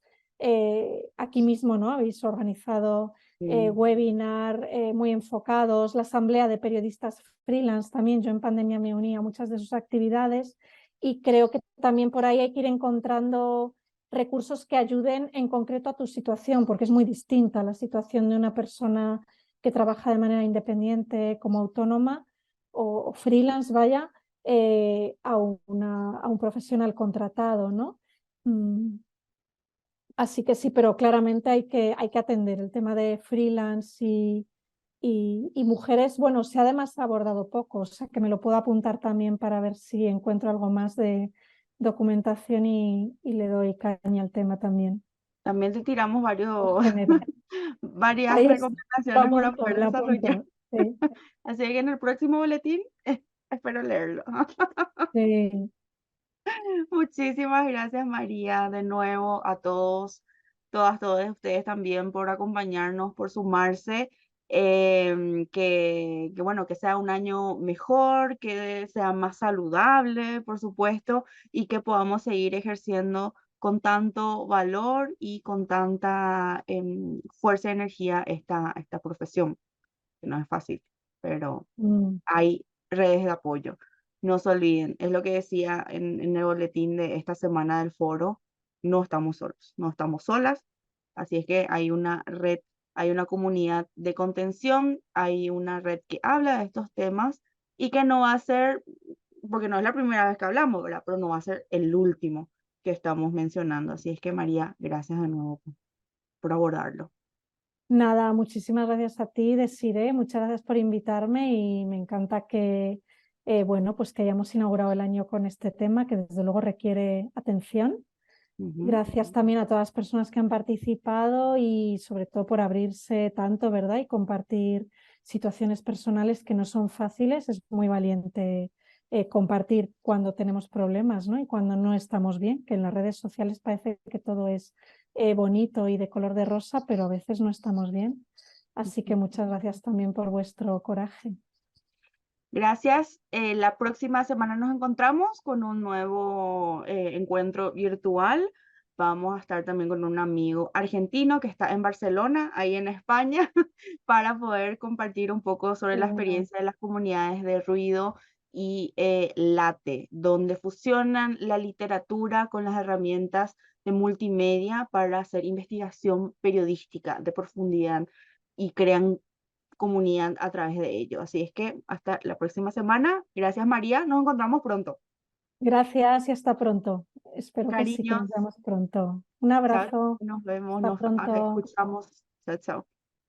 Aquí mismo, ¿no? Habéis organizado Sí. webinar muy enfocados, la asamblea de periodistas freelance también, yo en pandemia me uní a muchas de sus actividades y creo que también por ahí hay que ir encontrando recursos que ayuden en concreto a tu situación, porque es muy distinta la situación de una persona que trabaja de manera independiente como autónoma o freelance, vaya, a un profesional contratado, ¿no? Mm, Así que sí, pero claramente hay que atender el tema de freelance y mujeres. Bueno, se ha además abordado poco, o sea que me lo puedo apuntar también para ver si encuentro algo más de documentación y le doy caña al tema también. También te tiramos Por varios, general. varias Ahí es, lo recomendaciones para apunto, poder lo desarrollar. apunto. Sí, Así que en el próximo boletín espero leerlo. sí. Muchísimas gracias, María, de nuevo a todos, todos ustedes también por acompañarnos, por sumarse. Bueno, que sea un año mejor, que sea más saludable, por supuesto, y que podamos seguir ejerciendo con tanto valor y con tanta fuerza y energía esta profesión, que no es fácil, pero Mm. hay redes de apoyo. No se olviden, es lo que decía en el boletín de esta semana del foro, no estamos solos, no estamos solas, así es que hay una red, hay una comunidad de contención, hay una red que habla de estos temas y que no va a ser, porque no es la primera vez que hablamos, ¿verdad? Pero no va a ser el último que estamos mencionando. Así es que María, gracias de nuevo por abordarlo. Nada, muchísimas gracias a ti, Desiree, muchas gracias por invitarme y me encanta que, bueno, pues que hayamos inaugurado el año con este tema que desde luego requiere atención. Ujú. Gracias también a todas las personas que han participado y sobre todo por abrirse tanto, ¿verdad? Y compartir situaciones personales que no son fáciles. Es muy valiente compartir cuando tenemos problemas, ¿no? Y cuando no estamos bien, que en las redes sociales parece que todo es bonito y de color de rosa, pero a veces no estamos bien. Así que muchas gracias también por vuestro coraje. Gracias. La próxima semana nos encontramos con un nuevo encuentro virtual. Vamos a estar también con un amigo argentino que está en Barcelona, ahí en España, para poder compartir un poco sobre la Bueno, experiencia de las comunidades de ruido y late, donde fusionan la literatura con las herramientas de multimedia para hacer investigación periodística de profundidad y crean comunidad a través de ello. Así es que hasta la próxima semana. Gracias, María. Nos encontramos pronto. gracias y hasta pronto. Espero que sí, que nos Cariños. veamos pronto. Un Chao. abrazo. Nos vemos, Hasta nos pronto. escuchamos. Chao, chao.